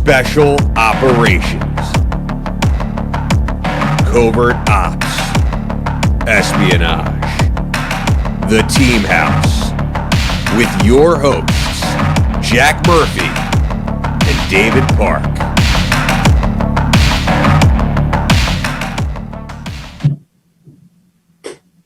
Special Operations, Covert Ops, Espionage, The Team House, with your hosts, Jack Murphy and David Park.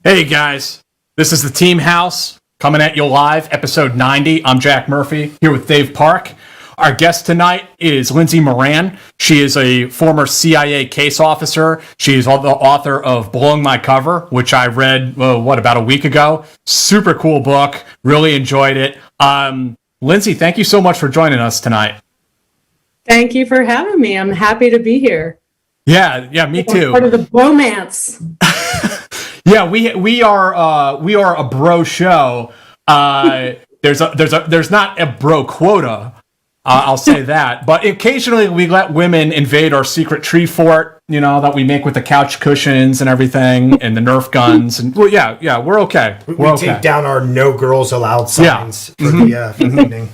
Hey guys, this is The Team House, coming at you live, episode 90. I'm Jack Murphy, here with Dave Park. Our guest tonight is Lindsay Moran. She is a former CIA case officer. She is the author of Blowing My Cover, which I read, about a week ago. Super cool book. Really enjoyed it. Lindsay, thank you so much for joining us tonight. Thank you for having me. I'm happy to be here. Yeah, me too. Part of the bromance. Yeah, we are a bro show. There's not a bro quota. I'll say that. But occasionally we let women invade our secret tree fort, that we make with the couch cushions and everything and the Nerf guns. And we're okay. We take down our no girls allowed signs for the evening.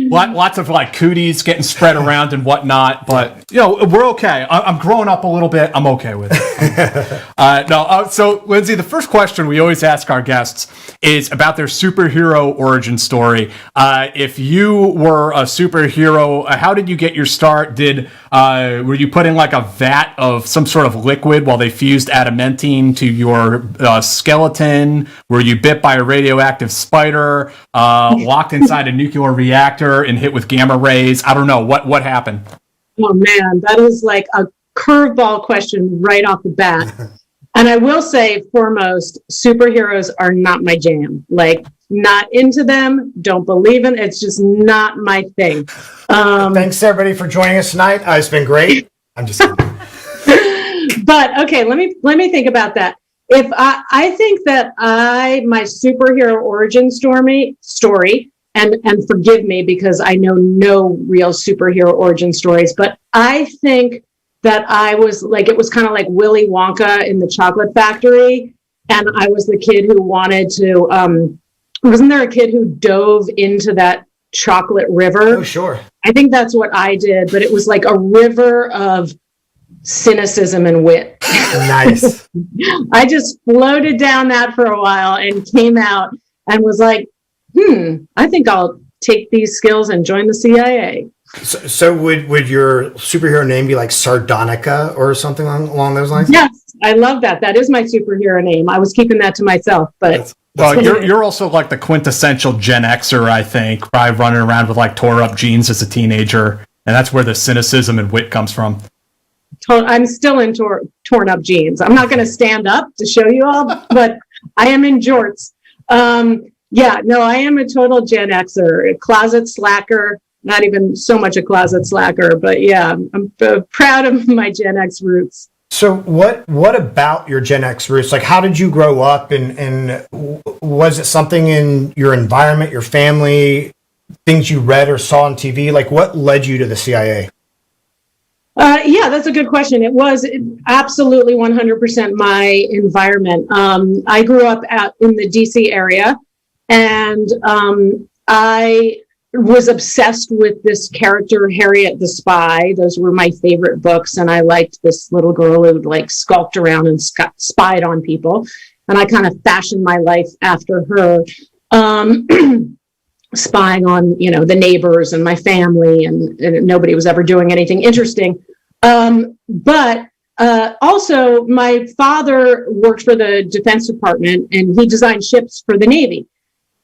Lots of cooties getting spread around and whatnot, but we're okay. I'm growing up a little bit. I'm okay with it. So Lindsay, the first question we always ask our guests is about their superhero origin story. If you were a superhero, how did you get your start? Were you put in a vat of some sort of liquid while they fused adamantine to your skeleton? Were you bit by a radioactive spider? Locked inside a nuclear reactor and hit with gamma rays? I don't know. What happened? Oh man, that is like a curveball question right off the bat. And I will say, foremost, superheroes are not my jam. Not into them, don't believe in. It's just not my thing. Thanks everybody for joining us tonight. It's been great. I'm just kidding. But okay, let me think about that. If I think that my superhero origin story, and forgive me because I know no real superhero origin stories, but I think that I was it was kind of like Willy Wonka in the chocolate factory. And I was the kid who wanted to, wasn't there a kid who dove into that chocolate river? Oh, sure. I think that's what I did, but it was like a river of cynicism and wit. Nice. I just floated down that for a while and came out and was like, I think I'll take these skills and join the CIA. So would your superhero name be like Sardonica or something along those lines? Yes, I love that. That is my superhero name. I was keeping that to myself, but you're also like the quintessential Gen Xer, I think, probably running around with tore up jeans as a teenager, and that's where the cynicism and wit comes from. I'm still in torn up jeans. I'm not going to stand up to show you all, but I am in jorts. I am a total Gen Xer, a closet slacker. Not even so much a closet slacker, but yeah, I'm proud of my Gen X roots. So what about your Gen X roots? How did you grow up, and was it something in your environment, your family, things you read or saw on TV? What led you to the CIA? That's a good question. It was absolutely 100% my environment. I grew up in the DC area, and I was obsessed with this character, Harriet the Spy. Those were my favorite books, and I liked this little girl who would skulked around and spied on people, and I kind of fashioned my life after her, spying on the neighbors and my family, and nobody was ever doing anything interesting. But also my father worked for the Defense Department, and he designed ships for the Navy.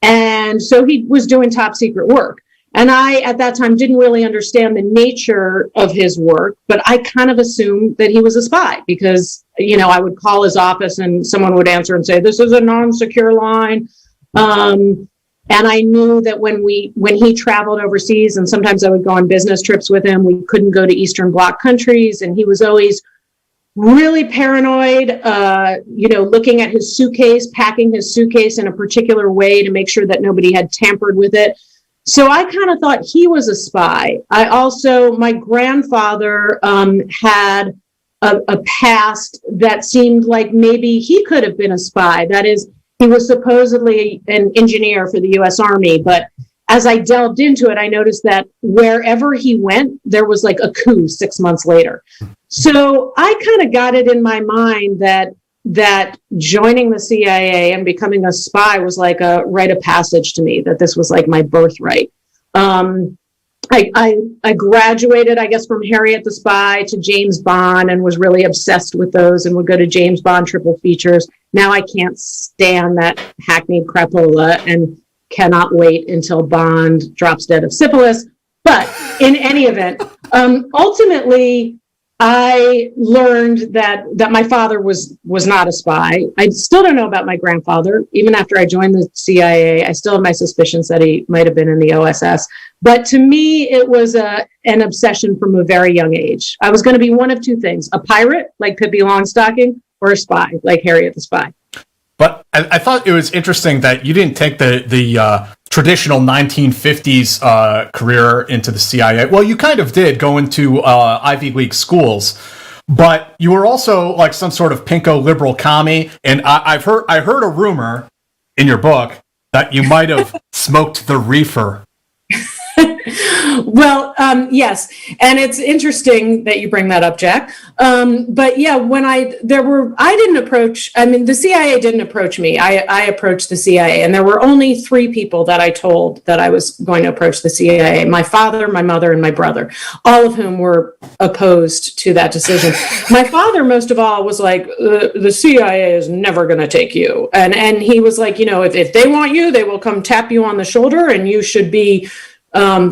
And so he was doing top secret work. And I, at that time, didn't really understand the nature of his work, but I kind of assumed that he was a spy because, I would call his office and someone would answer and say, this is a non-secure line. And I knew that when he traveled overseas, and sometimes I would go on business trips with him, we couldn't go to Eastern Bloc countries. And he was always really paranoid, looking at his suitcase, packing his suitcase in a particular way to make sure that nobody had tampered with it. So I kind of thought he was a spy. My grandfather had a past that seemed like maybe he could have been a spy. That is, he was supposedly an engineer for the U.S. Army, but as I delved into it, I noticed that wherever he went, there was like a coup 6 months later. So I kind of got it in my mind that joining the CIA and becoming a spy was like a rite of passage to me, that this was like my birthright. I graduated, I guess, from Harriet the Spy to James Bond and was really obsessed with those and would go to James Bond triple features. Now I can't stand that hackneyed crapola and cannot wait until Bond drops dead of syphilis. But in any event, ultimately, I learned that my father was not a spy. I still don't know about my grandfather. Even after I joined the CIA, I still have my suspicions that he might have been in the OSS. But to me, it was an obsession from a very young age. I was going to be one of two things: a pirate, like Pippi Longstocking, or a spy, like Harriet the Spy. But I thought it was interesting that you didn't take the traditional 1950s career into the CIA. Well, you kind of did, go into Ivy League schools, but you were also like some sort of pinko liberal commie. And I heard a rumor in your book that you might have smoked the reefer. Well, yes. And it's interesting that you bring that up, Jack. But yeah, the CIA didn't approach me. I approached the CIA, and there were only 3 people that I told that I was going to approach the CIA: my father, my mother, and my brother, all of whom were opposed to that decision. My father, most of all, was like, the CIA is never going to take you. And he was like, if they want you, they will come tap you on the shoulder, and you should be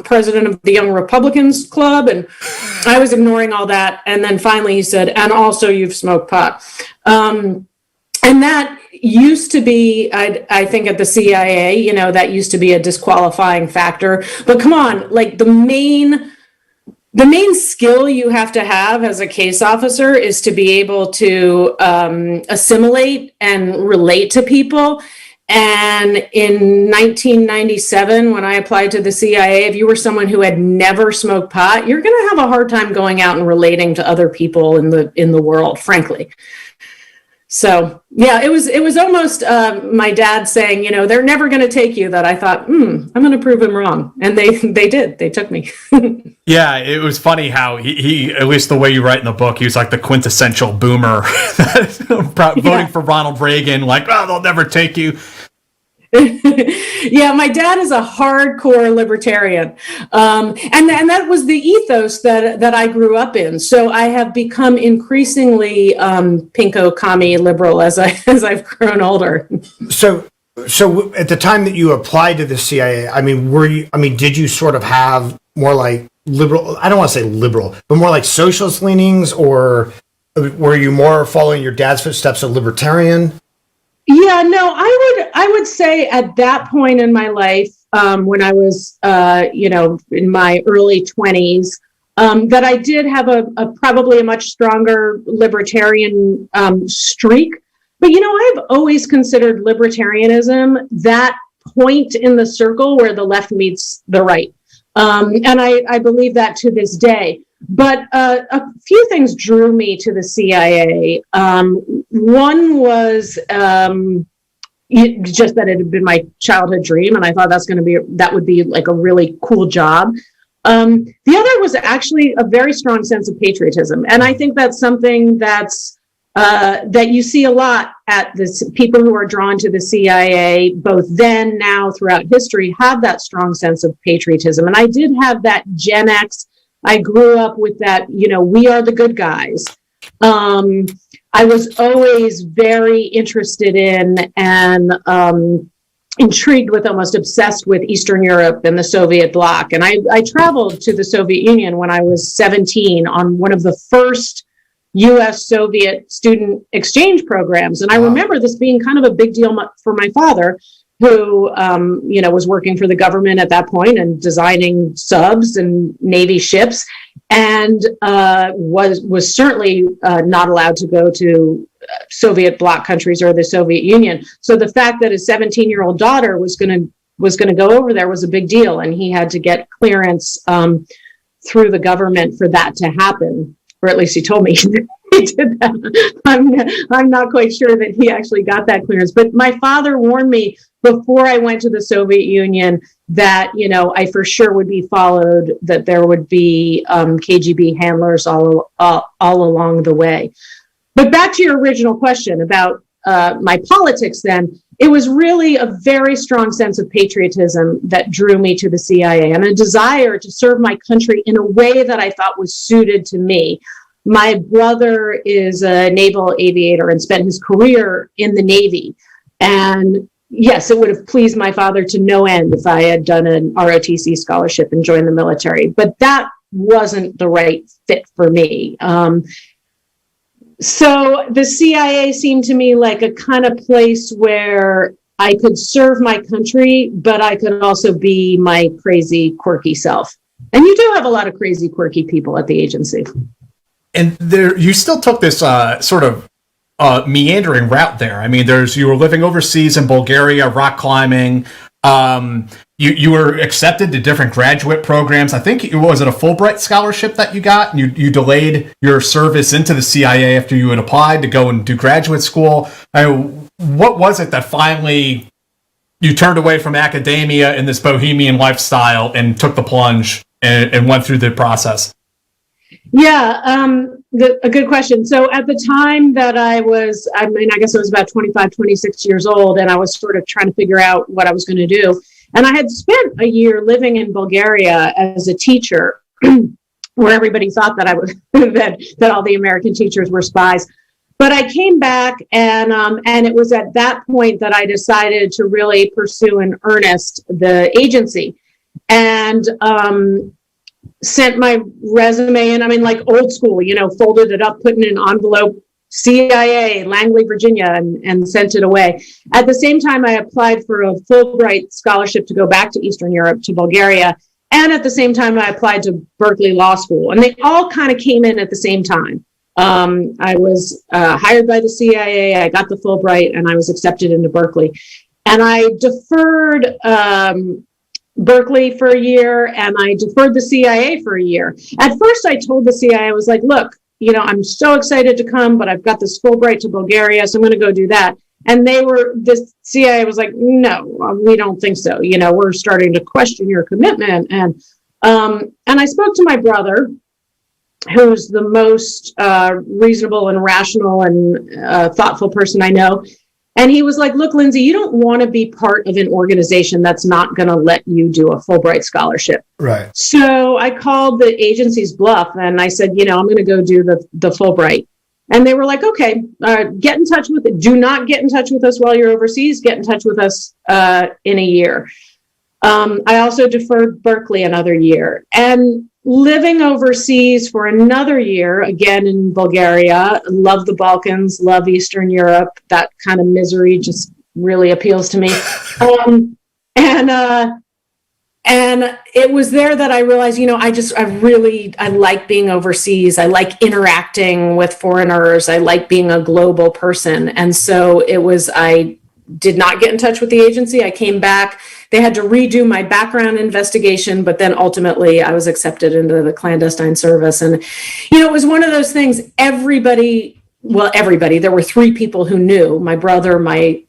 president of the Young Republicans Club. And I was ignoring all that. And then finally he said, and also you've smoked pot. And that used to be, I think at the CIA, that used to be a disqualifying factor. But come on, like the main skill you have to have as a case officer is to be able to assimilate and relate to people. And in 1997, when I applied to the CIA, if you were someone who had never smoked pot, you're going to have a hard time going out and relating to other people in the world, frankly. So yeah, it was almost my dad saying, they're never going to take you, that I thought, I'm going to prove him wrong. And they did. They took me. Yeah, it was funny how he, at least the way you write in the book, he was like the quintessential boomer voting for Ronald Reagan, like, they'll never take you. Yeah, my dad is a hardcore libertarian. And that was the ethos that I grew up in. So I have become increasingly pinko commie liberal as I've grown older. So at the time that you applied to the CIA, did you sort of have more like liberal, I don't want to say liberal, but more like socialist leanings, or were you more following your dad's footsteps, a libertarian? Yeah, no, I would say at that point in my life, when I was, in my early 20s, that I did have a probably a much stronger libertarian streak. But, I've always considered libertarianism that point in the circle where the left meets the right. And I believe that to this day. But a few things drew me to the CIA. One was just that it had been my childhood dream, and I thought that would be like a really cool job. The other was actually a very strong sense of patriotism, and I think that's something that you see a lot at this. People who are drawn to the CIA, both then, now, throughout history, have that strong sense of patriotism, and I did have that Gen X. I grew up with that, we are the good guys. I was always very interested in and intrigued with, almost obsessed with Eastern Europe and the Soviet bloc. And I traveled to the Soviet Union when I was 17 on one of the first U.S.-Soviet student exchange programs. And I remember this being kind of a big deal for my father, who, was working for the government at that point and designing subs and Navy ships, and was certainly not allowed to go to Soviet bloc countries or the Soviet Union. So the fact that his 17-year-old daughter was going to go over there was a big deal, and he had to get clearance through the government for that to happen, or at least he told me he did that. I'm not quite sure that he actually got that clearance, but my father warned me before I went to the Soviet Union that, I for sure would be followed, that there would be KGB handlers all along the way. But back to your original question about my politics then, it was really a very strong sense of patriotism that drew me to the CIA and a desire to serve my country in a way that I thought was suited to me. My brother is a naval aviator and spent his career in the Navy. And yes, it would have pleased my father to no end if I had done an ROTC scholarship and joined the military, but that wasn't the right fit for me. So the CIA seemed to me like a kind of place where I could serve my country, but I could also be my crazy, quirky self. And you do have a lot of crazy, quirky people at the agency. And you still took this sort of meandering route there. I mean, you were living overseas in Bulgaria, rock climbing. You were accepted to different graduate programs. I think was it a Fulbright scholarship that you got? And you delayed your service into the CIA after you had applied to go and do graduate school. What was it that finally you turned away from academia and this bohemian lifestyle and took the plunge and went through the process? Yeah, a good question. So at the time that I guess I was about 25, 26 years old, and I was sort of trying to figure out what I was going to do. And I had spent a year living in Bulgaria as a teacher, where everybody thought that I was that all the American teachers were spies. But I came back, and it was at that point that I decided to really pursue in earnest the agency, and sent my resume in. I mean, like old school, folded it up, put it in an envelope, CIA, Langley, Virginia, and sent it away. At the same time, I applied for a Fulbright scholarship to go back to Eastern Europe, to Bulgaria. And at the same time, I applied to Berkeley Law School. And they all kind of came in at the same time. I was hired by the CIA, I got the Fulbright, and I was accepted into Berkeley. And I deferred Berkeley for a year, and I deferred the CIA for a year. At first, I told the CIA, I was like, look, I'm so excited to come, but I've got this Fulbright to Bulgaria, so I'm going to go do that. And the CIA was like, no, we don't think so. We're starting to question your commitment. And I spoke to my brother, who's the most reasonable and rational and thoughtful person I know. And he was like, look, Lindsay, you don't want to be part of an organization that's not going to let you do a Fulbright scholarship. Right. So I called the agency's bluff and I said, I'm going to go do the Fulbright. And they were like, okay, get in touch with it. Do not get in touch with us while you're overseas. Get in touch with us in a year. I also deferred Berkeley another year. And living overseas for another year, again in Bulgaria, love the Balkans, love Eastern Europe. That kind of misery just really appeals to me. And it was there that I realized, I like being overseas. I like interacting with foreigners. I like being a global person. And so I did not get in touch with the agency. I came back. They had to redo my background investigation, but then ultimately I was accepted into the clandestine service. And, it was one of those things, everybody, there were three people who knew, my brother, my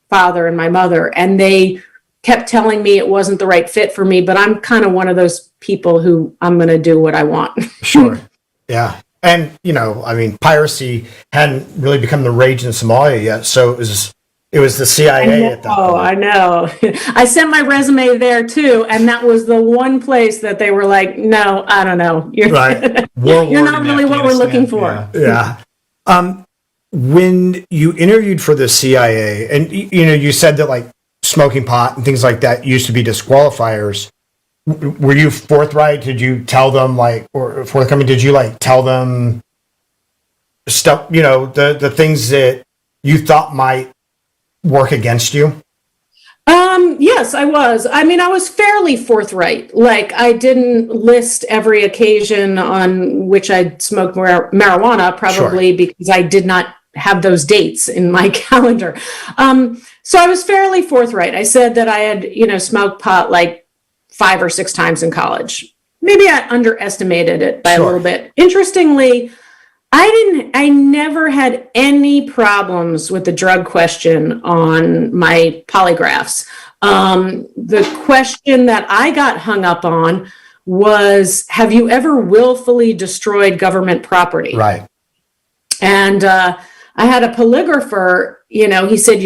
father, and my mother, and they kept telling me it wasn't the right fit for me, but I'm kind of one of those people who I'm going to do what I want. Sure. Yeah. And, piracy hadn't really become the rage in Somalia yet. So it was the CIA at that point. Oh, I know. I sent my resume there too, and that was the one place that they were like, "No, I don't know. You're right. You're not really what we're looking for." Yeah. When you interviewed for the CIA, and you said that like smoking pot and things like that used to be disqualifiers. Were you forthright? Did you tell them or forthcoming? Did you tell them stuff? The things that you thought might work against you? Yes, I was. I was fairly forthright. I didn't list every occasion on which I'd smoked marijuana, probably because I did not have those dates in my calendar. So I was fairly forthright. I said that I had, smoked pot 5 or 6 times in college. Maybe I underestimated it by a little bit. Interestingly, I never had any problems with the drug question on my polygraphs. The question that I got hung up on was, have you ever willfully destroyed government property? Right. And I had a polygrapher, he said,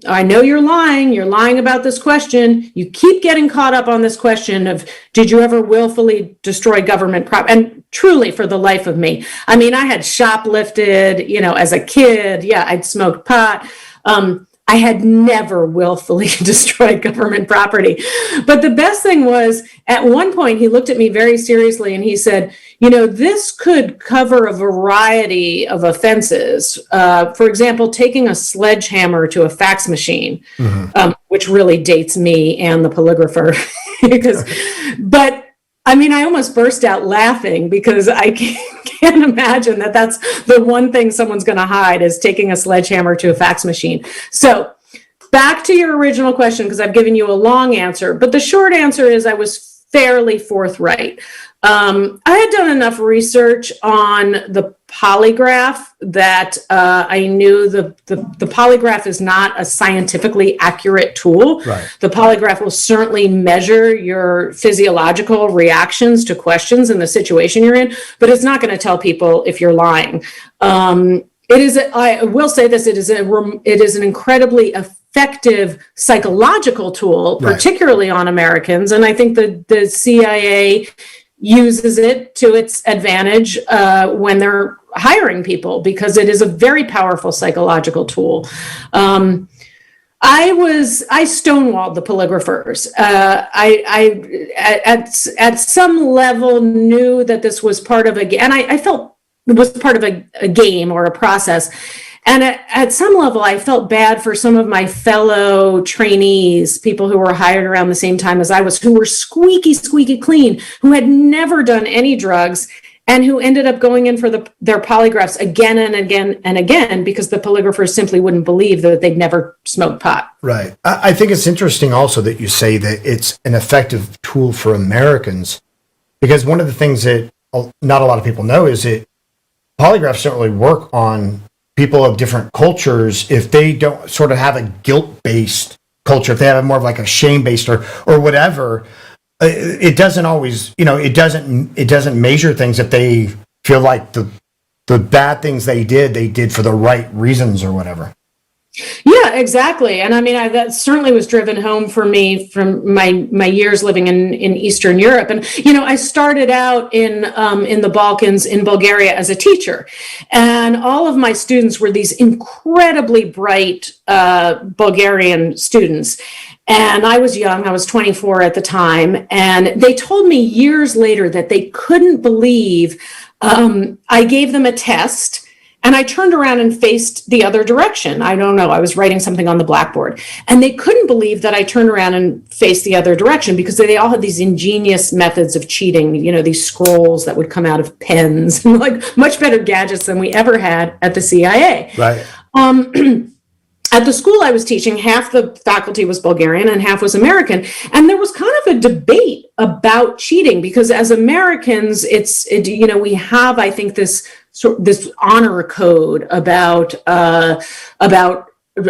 I know you're lying about this question. You keep getting caught up on this question of, did you ever willfully destroy government property? And truly, for the life of me, I had shoplifted, as a kid. Yeah, I'd smoked pot. I had never willfully destroyed government property. But the best thing was, at one point, he looked at me very seriously and he said, this could cover a variety of offenses. For example, taking a sledgehammer to a fax machine, which really dates me and the polygrapher. I almost burst out laughing because I can't imagine that that's the one thing someone's going to hide, is taking a sledgehammer to a fax machine. So back to your original question, because I've given you a long answer, but the short answer is I was fairly forthright. I had done enough research on the polygraph that I knew the polygraph is not a scientifically accurate tool. Right. The polygraph will certainly measure your physiological reactions to questions in the situation you're in, but it's not going to tell people if you're lying. I will say this, it is an incredibly effective psychological tool, particularly on Americans. And I think the CIA uses it to its advantage when they're hiring people, because it is a very powerful psychological tool. I stonewalled the polygraphers. I at some level knew that this was part of and I felt it was part of a game or a process. And at some level, I felt bad for some of my fellow trainees, people who were hired around the same time as I was, who were squeaky clean, who had never done any drugs, and who ended up going in for their polygraphs again and again and again, because the polygraphers simply wouldn't believe that they'd never smoked pot. Right. I think it's interesting also that you say that it's an effective tool for Americans, because one of the things that not a lot of people know is that polygraphs certainly work on people of different cultures if they don't sort of have a guilt-based culture, if they have more of like a shame-based or whatever. It doesn't always, it doesn't measure things if they feel like the bad things they did for the right reasons or whatever. Yeah, exactly. And that certainly was driven home for me from my years living in Eastern Europe. And, I started out in the Balkans, in Bulgaria, as a teacher. And all of my students were these incredibly bright Bulgarian students. And I was young, I was 24 at the time. And they told me years later that they couldn't believe I gave them a test. And I turned around and faced the other direction. I don't know. I was writing something on the blackboard. And they couldn't believe that I turned around and faced the other direction, because they all had these ingenious methods of cheating, these scrolls that would come out of pens, and like much better gadgets than we ever had at the CIA. Right. At the school I was teaching, half the faculty was Bulgarian and half was American. And there was kind of a debate about cheating, because as Americans, we have, I think, this honor code about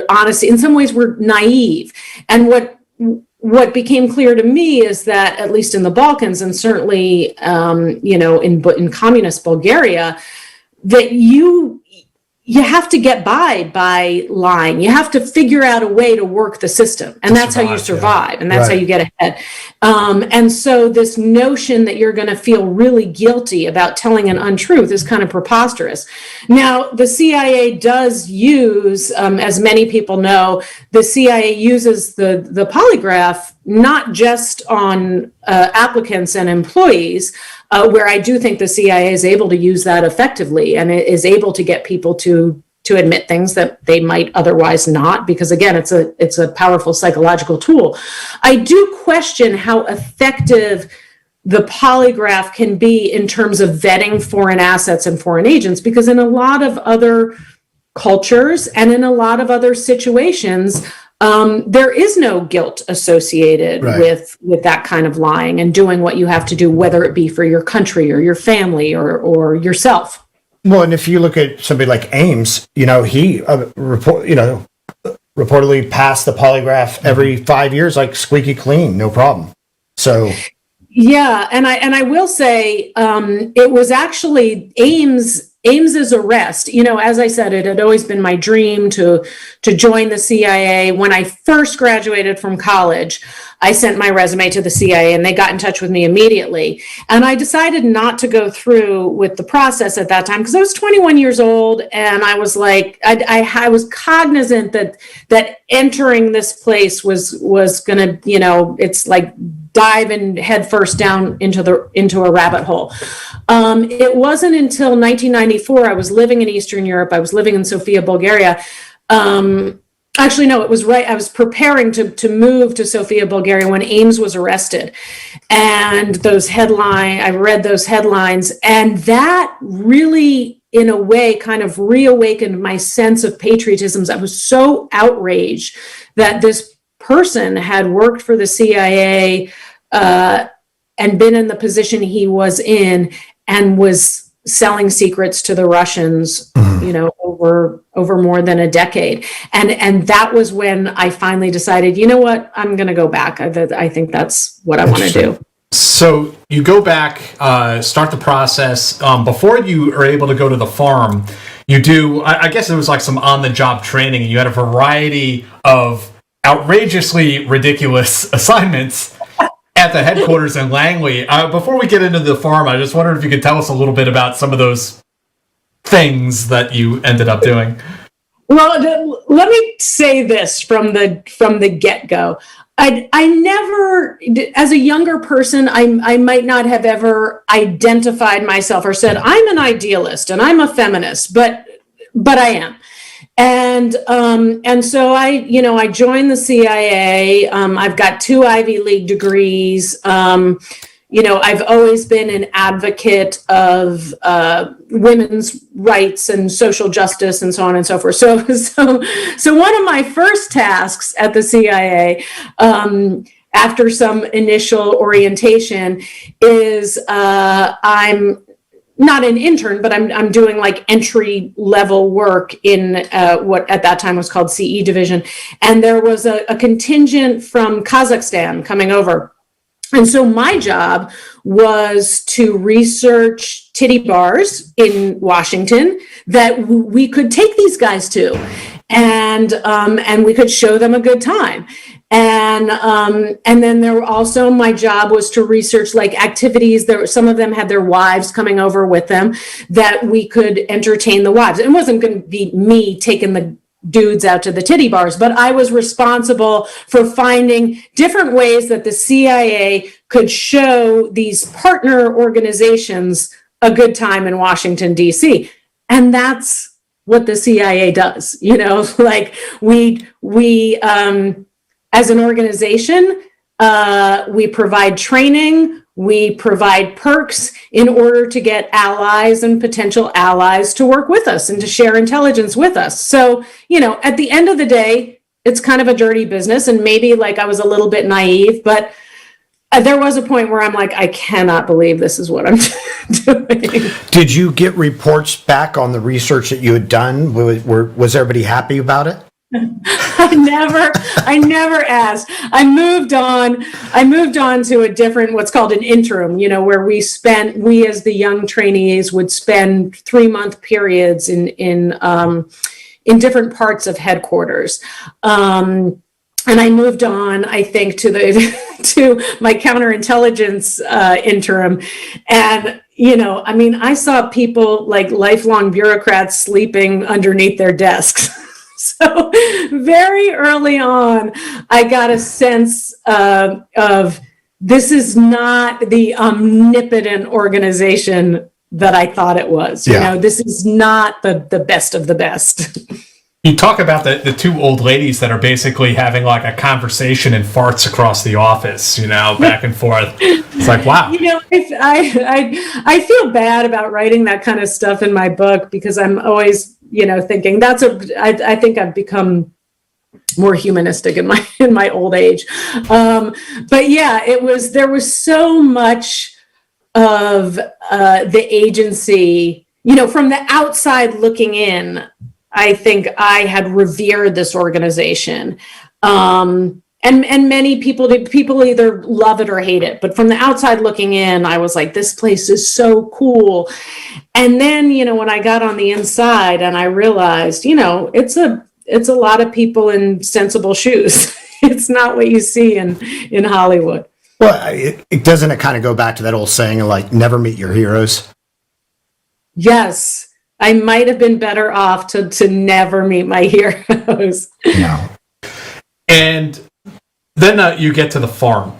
honesty. In some ways, we're naive. And what became clear to me is that, at least in the Balkans, and certainly in communist Bulgaria, that you have to get by lying. You have to figure out a way to work the system. And that's how you survive. Yeah. And that's how you get ahead. And so this notion that you're going to feel really guilty about telling an untruth is kind of preposterous. Now, the CIA does use, as many people know, the CIA uses the polygraph not just on applicants and employees, where I do think the CIA is able to use that effectively, and it is able to get people to admit things that they might otherwise not, because again, it's a powerful psychological tool. I do question how effective the polygraph can be in terms of vetting foreign assets and foreign agents, because in a lot of other cultures and in a lot of other situations, there is no guilt associated with that kind of lying and doing what you have to do, whether it be for your country or your family or yourself. Well, and if you look at somebody like Ames, he reportedly passed the polygraph every 5 years, like squeaky clean, no problem. So. Yeah, and I will say it was actually Ames's arrest. As I said, it had always been my dream to join the CIA. When I first graduated from college, I sent my resume to the CIA, and they got in touch with me immediately. And I decided not to go through with the process at that time because I was 21 years old, and I was like, I was cognizant that entering this place was gonna, it's like diving headfirst down into a rabbit hole. It wasn't until 1994, I was living in Eastern Europe. I was living in Sofia, Bulgaria. Actually, no, it was right. I was preparing to move to Sofia, Bulgaria when Ames was arrested. And I read those headlines, and that really, in a way, kind of reawakened my sense of patriotism. I was so outraged that this person had worked for the CIA and been in the position he was in and was selling secrets to the Russians, over more than a decade. And that was when I finally decided, you know what, I'm going to go back. I think that's what I want to do. So you go back, start the process. Before you are able to go to the farm, you do, I guess it was like some on-the-job training, and you had a variety of outrageously ridiculous assignments at the headquarters in Langley. Before we get into the farm, I just wondered if you could tell us a little bit about some of those things that you ended up doing. Well, let me say this from the get-go. I never, as a younger person, I might not have ever identified myself or said, I'm an idealist and I'm a feminist, but I am. And so I joined the CIA. I've got 2 Ivy League degrees. I've always been an advocate of women's rights and social justice and so on and so forth. So one of my first tasks at the CIA, after some initial orientation, is I'm not an intern, but I'm doing like entry level work in what at that time was called CE division. And there was a contingent from Kazakhstan coming over. And so my job was to research titty bars in Washington that we could take these guys to, and we could show them a good time. And then there were also, my job was to research like activities. Some of them had their wives coming over with them that we could entertain the wives. It wasn't going to be me taking the dudes out to the titty bars, but I was responsible for finding different ways that the CIA could show these partner organizations a good time in Washington, D.C. And that's what the CIA does. Like we as an organization, we provide training, we provide perks in order to get allies and potential allies to work with us and to share intelligence with us. So, at the end of the day, it's kind of a dirty business, and maybe like I was a little bit naive, but there was a point where I'm like, I cannot believe this is what I'm doing. Did you get reports back on the research that you had done? Was everybody happy about it? I never asked. I moved on to a different, what's called an interim, where we as the young trainees would spend 3-month periods in different parts of headquarters. And I moved on, I think, to my counterintelligence interim. And, I saw people like lifelong bureaucrats sleeping underneath their desks. So very early on, I got a sense of this is not the omnipotent organization that I thought it was. This is not the best of the best. You talk about the 2 old ladies that are basically having like a conversation and farts across the office, back and forth. It's like, wow. I feel bad about writing that kind of stuff in my book because I'm always, thinking I think I've become more humanistic in my old age. But yeah, there was so much of the agency, from the outside looking in, I think I had revered this organization. And many people either love it or hate it. But from the outside looking in, I was like, this place is so cool. And then, when I got on the inside and I realized, it's a lot of people in sensible shoes. It's not what you see in Hollywood. Well, it doesn't it kind of go back to that old saying of like, never meet your heroes? Yes. I might have been better off to never meet my heroes. No. And then you get to the farm,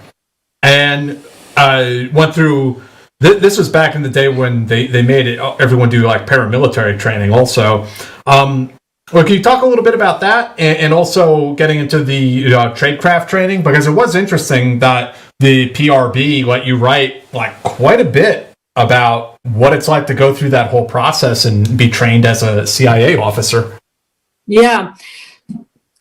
and I went through. This was back in the day when they made it. Everyone do like paramilitary training. Also, well, can you talk a little bit about that, and also getting into the tradecraft training, because it was interesting that the PRB let you write like quite a bit about what it's like to go through that whole process and be trained as a CIA officer. Yeah.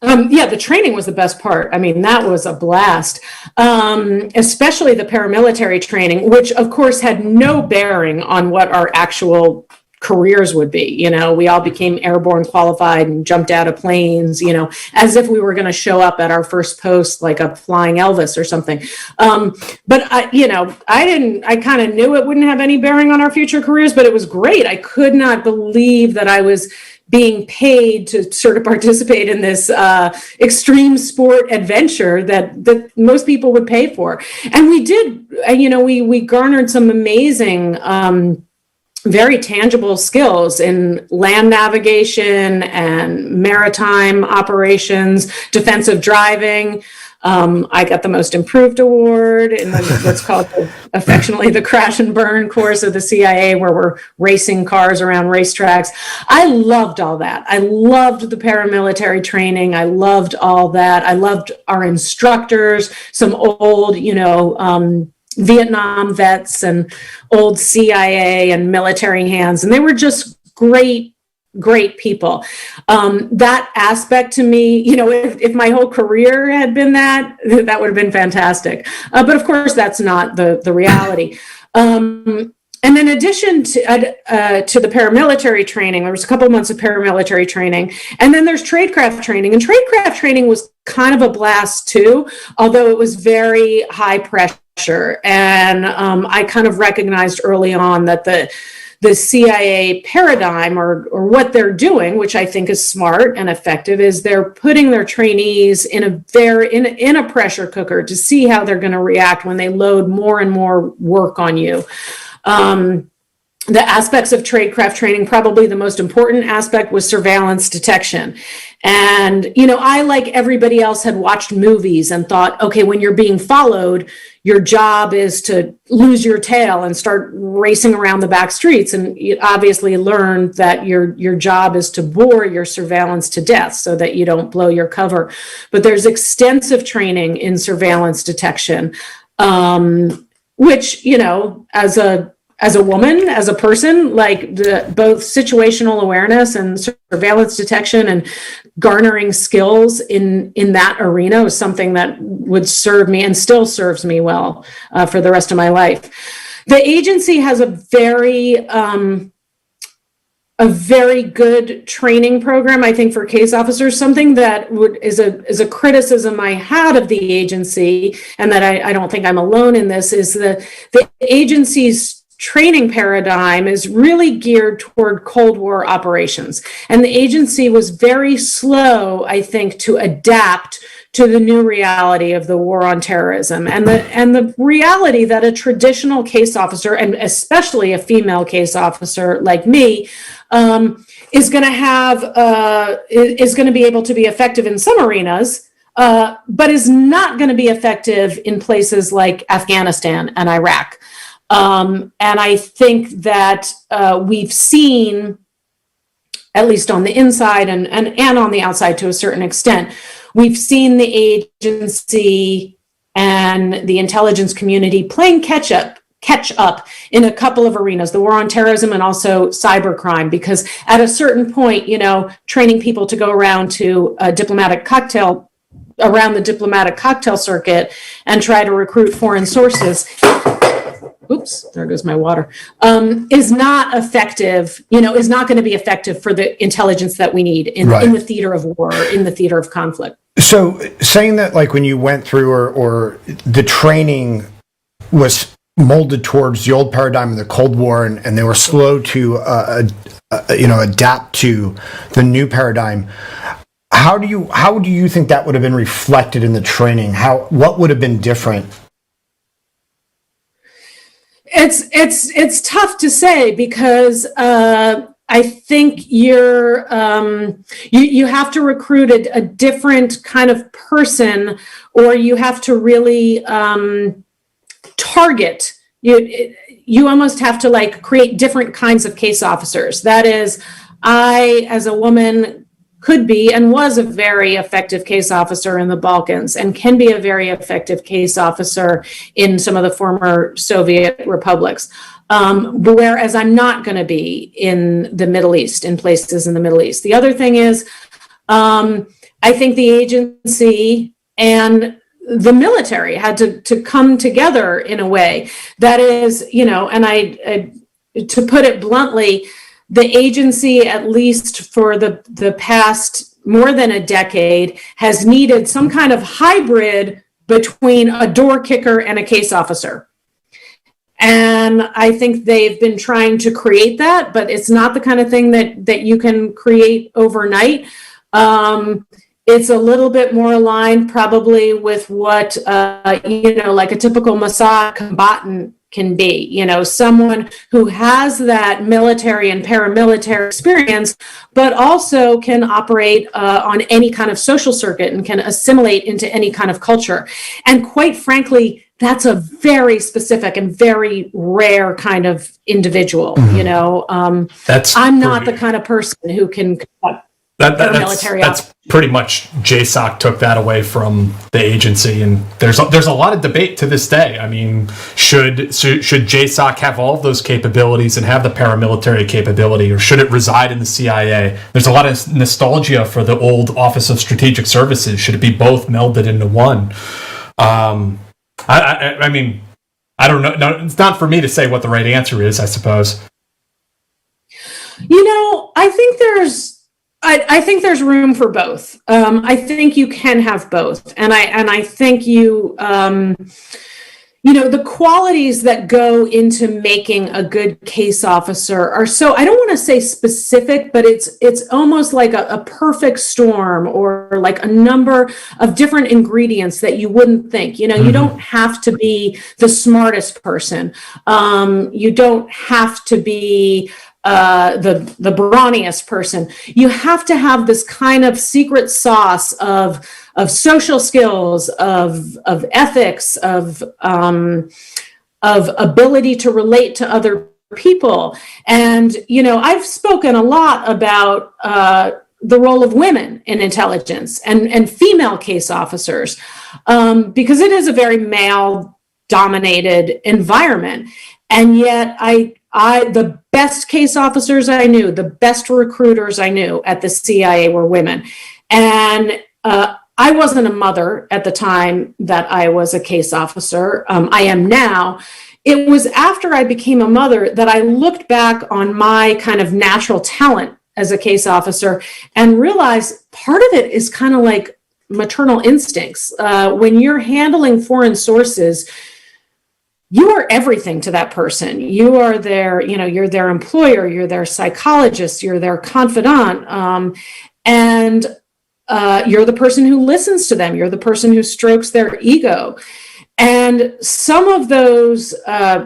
The training was the best part. I mean, that was a blast, especially the paramilitary training, which of course had no bearing on what our actual careers would be. We all became airborne qualified and jumped out of planes, as if we were going to show up at our first post like a flying Elvis or something. But I kind of knew it wouldn't have any bearing on our future careers, but it was great. I could not believe that I was being paid to sort of participate in this extreme sport adventure that most people would pay for. And we did, we garnered some amazing, very tangible skills in land navigation and maritime operations, defensive driving. I got the most improved award in what's called affectionately the crash and burn course of the CIA, where we're racing cars around racetracks. I loved all that. I loved the paramilitary training. I loved all that. I loved our instructors, some old, Vietnam vets and old CIA and military hands. And they were just great people. That aspect to me, if my whole career had been that would have been fantastic. But of course, that's not the reality. And in addition to the paramilitary training, there was a couple months of paramilitary training, and then there's tradecraft training. And tradecraft training was kind of a blast too, although it was very high pressure. And I kind of recognized early on that the CIA paradigm or what they're doing, which I think is smart and effective, is they're putting their trainees in a pressure cooker to see how they're going to react when they load more and more work on you. The aspects of tradecraft training, probably the most important aspect was surveillance detection. And, I, like everybody else, had watched movies and thought, okay, when you're being followed, your job is to lose your tail and start racing around the back streets. And you obviously learned that your job is to bore your surveillance to death so that you don't blow your cover. But there's extensive training in surveillance detection, which, as a woman, as a person, like both situational awareness and surveillance detection and garnering skills in that arena was something that would serve me and still serves me well for the rest of my life. The agency has a very good training program, I think, for case officers. Something that is a criticism I had of the agency, and that I don't think I'm alone in this, is the agency's training paradigm is really geared toward Cold War operations. And the agency was very slow, I think, to adapt to the new reality of the war on terrorism and the reality that a traditional case officer, and especially a female case officer like me, is going to be able to be effective in some arenas, but is not going to be effective in places like Afghanistan and Iraq. And I think that we've seen, at least on the inside and on the outside to a certain extent, we've seen the agency and the intelligence community playing catch up in a couple of arenas, the war on terrorism and also cybercrime, because at a certain point, training people to go around to a around the diplomatic cocktail circuit and try to recruit foreign sources oops, there goes my water, is not effective, is not going to be effective for the intelligence that we need in the theater of war, in the theater of conflict. So saying that, like, when you went through or the training was molded towards the old paradigm of the Cold War, and they were slow to adapt to the new paradigm. How do you think that would have been reflected in the training? What would have been different? It's tough to say, because I think you have to recruit a different kind of person, or you have to really target. You almost have to, like, create different kinds of case officers. That is, I, as a woman, could be and was a very effective case officer in the Balkans, and can be a very effective case officer in some of the former Soviet republics. Whereas I'm not going to be in the Middle East, in places in the Middle East. The other thing is, I think the agency and the military had to come together in a way that is, and I to put it bluntly, the agency, at least for the past more than a decade, has needed some kind of hybrid between a door kicker and a case officer. And I think they've been trying to create that, but it's not the kind of thing that you can create overnight. It's a little bit more aligned probably with what, like a typical Mossad combatant can be, someone who has that military and paramilitary experience, but also can operate on any kind of social circuit and can assimilate into any kind of culture. And quite frankly, that's a very specific and very rare kind of individual. I'm not the kind of person who can conduct that's pretty much JSOC took that away from the agency, and there's a lot of debate to this day. I mean, should JSOC have all of those capabilities and have the paramilitary capability, or should it reside in the CIA? There's a lot of nostalgia for the old Office of Strategic Services. Should it be both melded into one? I mean, I don't know. No, it's not for me to say what the right answer is, I suppose. I think there's room for both. I think you can have both, and I think the qualities that go into making a good case officer are so, I don't want to say specific, but it's almost like a perfect storm, or like a number of different ingredients that you wouldn't think. You don't have to be the smartest person. You don't have to be the brawniest person. You have to have this kind of secret sauce of social skills, of ethics, of ability to relate to other people. And I've spoken a lot about the role of women in intelligence and female case officers, because it is a very male-dominated environment. And yet the best case officers I knew, the best recruiters I knew at the CIA were women. And I wasn't a mother at the time that I was a case officer. I am now. It was after I became a mother that I looked back on my kind of natural talent as a case officer and realized part of it is kind of like maternal instincts. When you're handling foreign sources, you are everything to that person. You are you're their employer, you're their psychologist, you're their confidant, and you're the person who listens to them. You're the person who strokes their ego. And some of those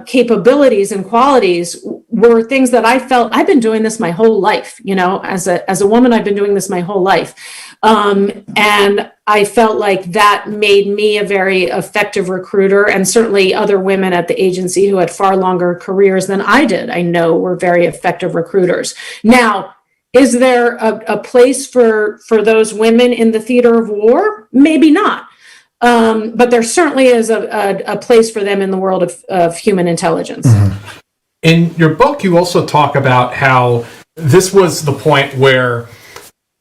capabilities and qualities were things that I felt, I've been doing this my whole life. As a woman, I've been doing this my whole life. And I felt like that made me a very effective recruiter, and certainly other women at the agency who had far longer careers than I did, I know were very effective recruiters. Now, is there a place for those women in the theater of war? Maybe not. But there certainly is a place for them in the world of human intelligence. Mm-hmm. In your book, you also talk about how this was the point where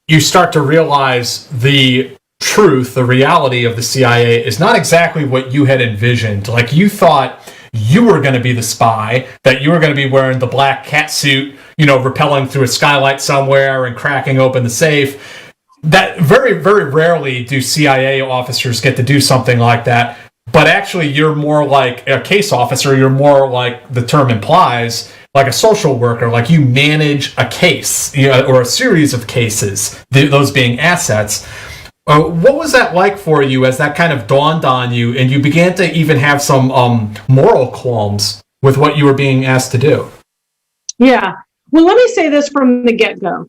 you start to realize the truth, the reality of the CIA is not exactly what you had envisioned. Like, you thought you were going to be the spy, that you were going to be wearing the black cat suit, rappelling through a skylight somewhere and cracking open the safe. That very, very rarely do CIA officers get to do something like that. But actually, you're more like a case officer. You're more like the term implies, like a social worker. Like you manage a case, or a series of cases, those being assets. What was that like for you as that kind of dawned on you and you began to even have some moral qualms with what you were being asked to do? Yeah. Well, let me say this from the get-go.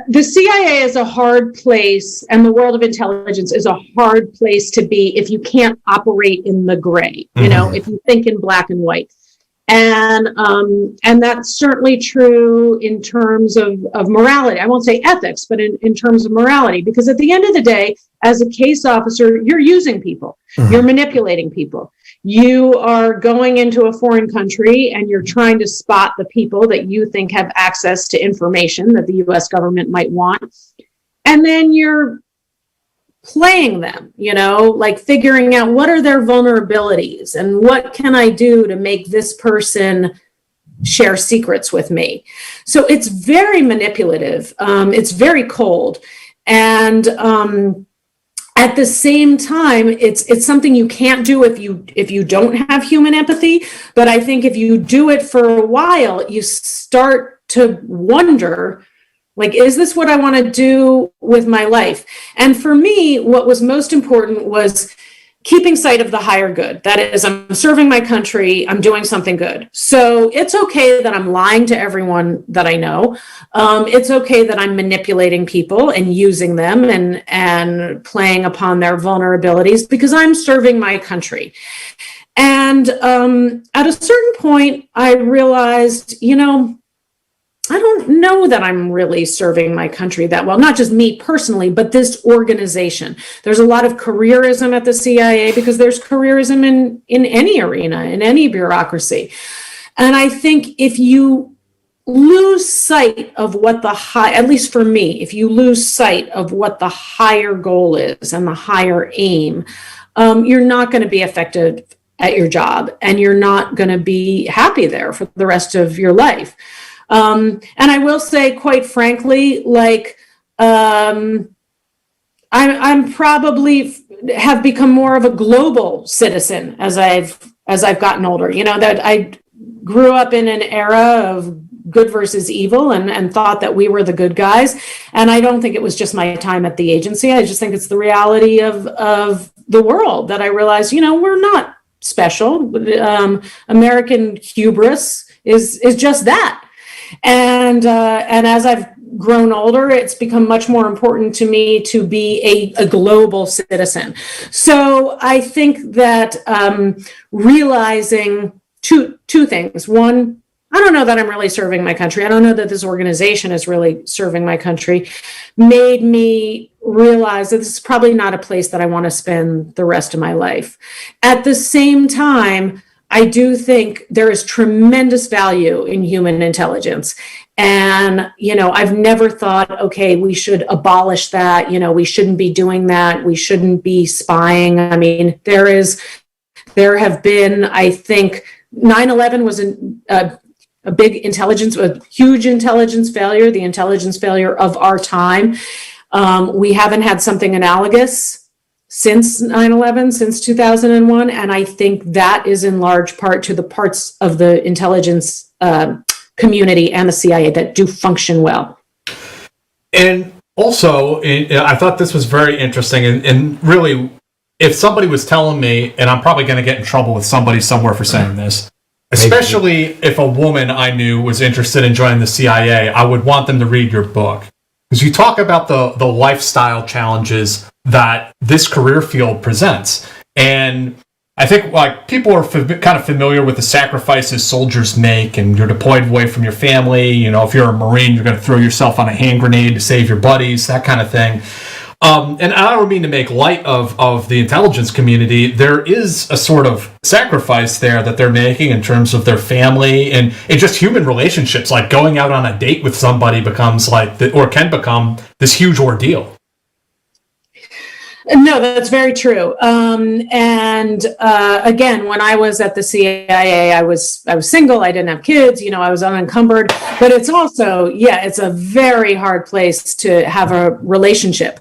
The CIA is a hard place, and the world of intelligence is a hard place to be if you can't operate in the gray, if you think in black and white. And that's certainly true in terms of morality. I won't say ethics, but in terms of morality, because at the end of the day, as a case officer, you're using people, you're manipulating people. You are going into a foreign country and you're trying to spot the people that you think have access to information that the US government might want. And then you're playing them, like figuring out what are their vulnerabilities and what can I do to make this person share secrets with me. So it's very manipulative. It's very cold. And at the same time, it's something you can't do if you don't have human empathy. But I think if you do it for a while, you start to wonder, like, is this what I want to do with my life? And for me, what was most important was keeping sight of the higher good. That is, I'm serving my country, I'm doing something good. So it's okay that I'm lying to everyone that I know. It's okay that I'm manipulating people and using them and playing upon their vulnerabilities because I'm serving my country. And at a certain point, I realized, I don't know that I'm really serving my country that well, not just me personally, but this organization. There's a lot of careerism at the CIA because there's careerism in any arena, in any bureaucracy. And I think if you lose sight of what at least for me, if you lose sight of what the higher goal is and the higher aim, you're not going to be effective at your job and you're not going to be happy there for the rest of your life. And I will say, quite frankly, like, I'm probably have become more of a global citizen as I've gotten older, that I grew up in an era of good versus evil and thought that we were the good guys. And I don't think it was just my time at the agency. I just think it's the reality of the world that I realized, we're not special. American hubris is just that. And as I've grown older, it's become much more important to me to be a global citizen. So I think that realizing two things. One, I don't know that I'm really serving my country. I don't know that this organization is really serving my country, made me realize that this is probably not a place that I want to spend the rest of my life. At the same time, I do think there is tremendous value in human intelligence. And, I've never thought, okay, we should abolish that. We shouldn't be doing that. We shouldn't be spying. I mean, there have been, I think, 9/11 was a big intelligence, a huge intelligence failure, the intelligence failure of our time. We haven't had something analogous since 9/11, since 2001. And I think that is in large part to the parts of the intelligence community and the CIA that do function well. And also, I thought this was very interesting. And really, if somebody was telling me, and I'm probably going to get in trouble with somebody somewhere for saying this, especially if a woman I knew was interested in joining the CIA, I would want them to read your book. Because you talk about the lifestyle challenges that this career field presents. And I think people are kind of familiar with the sacrifices soldiers make, and you're deployed away from your family. If you're a Marine, you're going to throw yourself on a hand grenade to save your buddies, that kind of thing. And I don't mean to make light of the intelligence community. There is a sort of sacrifice there that they're making in terms of their family and just human relationships. Like going out on a date with somebody becomes or can become this huge ordeal. No, that's very true. Again, when I was at the CIA, I was single. I didn't have kids. I was unencumbered. But it's also, it's a very hard place to have a relationship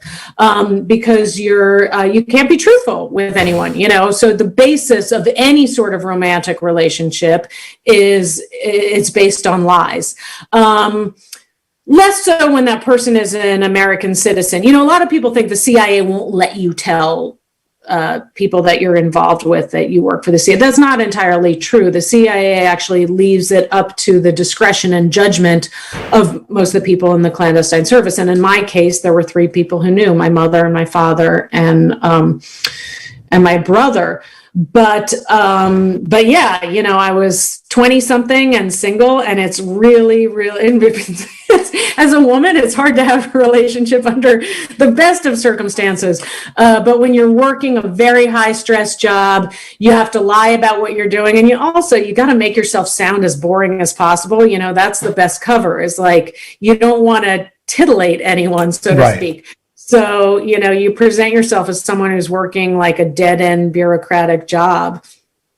because you can't be truthful with anyone. So the basis of any sort of romantic relationship it's based on lies. Less so when that person is an American citizen. A lot of people think the CIA won't let you tell people that you're involved with that you work for the CIA. That's not entirely true. The CIA actually leaves it up to the discretion and judgment of most of the people in the clandestine service. And in my case, there were 3 people who knew: my mother and my father and my brother. But yeah, I was 20 something and single, and it's really, as a woman, it's hard to have a relationship under the best of circumstances. But when you're working a very high stress job, you have to lie about what you're doing. And you got to make yourself sound as boring as possible. That's the best cover, is like, you don't want to titillate anyone, so to speak. So, you present yourself as someone who's working like a dead-end bureaucratic job.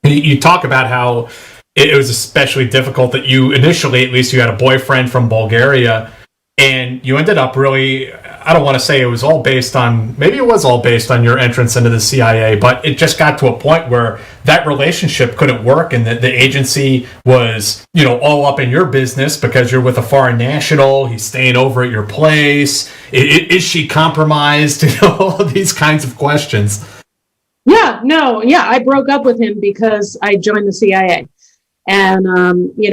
You talk about how it was especially difficult that you initially, at least, you had a boyfriend from Bulgaria, and you ended up really, I don't want to say it was all based on, maybe it was all based on your entrance into the CIA, but it just got to a point where that relationship couldn't work, and the agency was, all up in your business because you're with a foreign national. He's staying over at your place. Is she compromised? All of these kinds of questions. I broke up with him because I joined the CIA. And,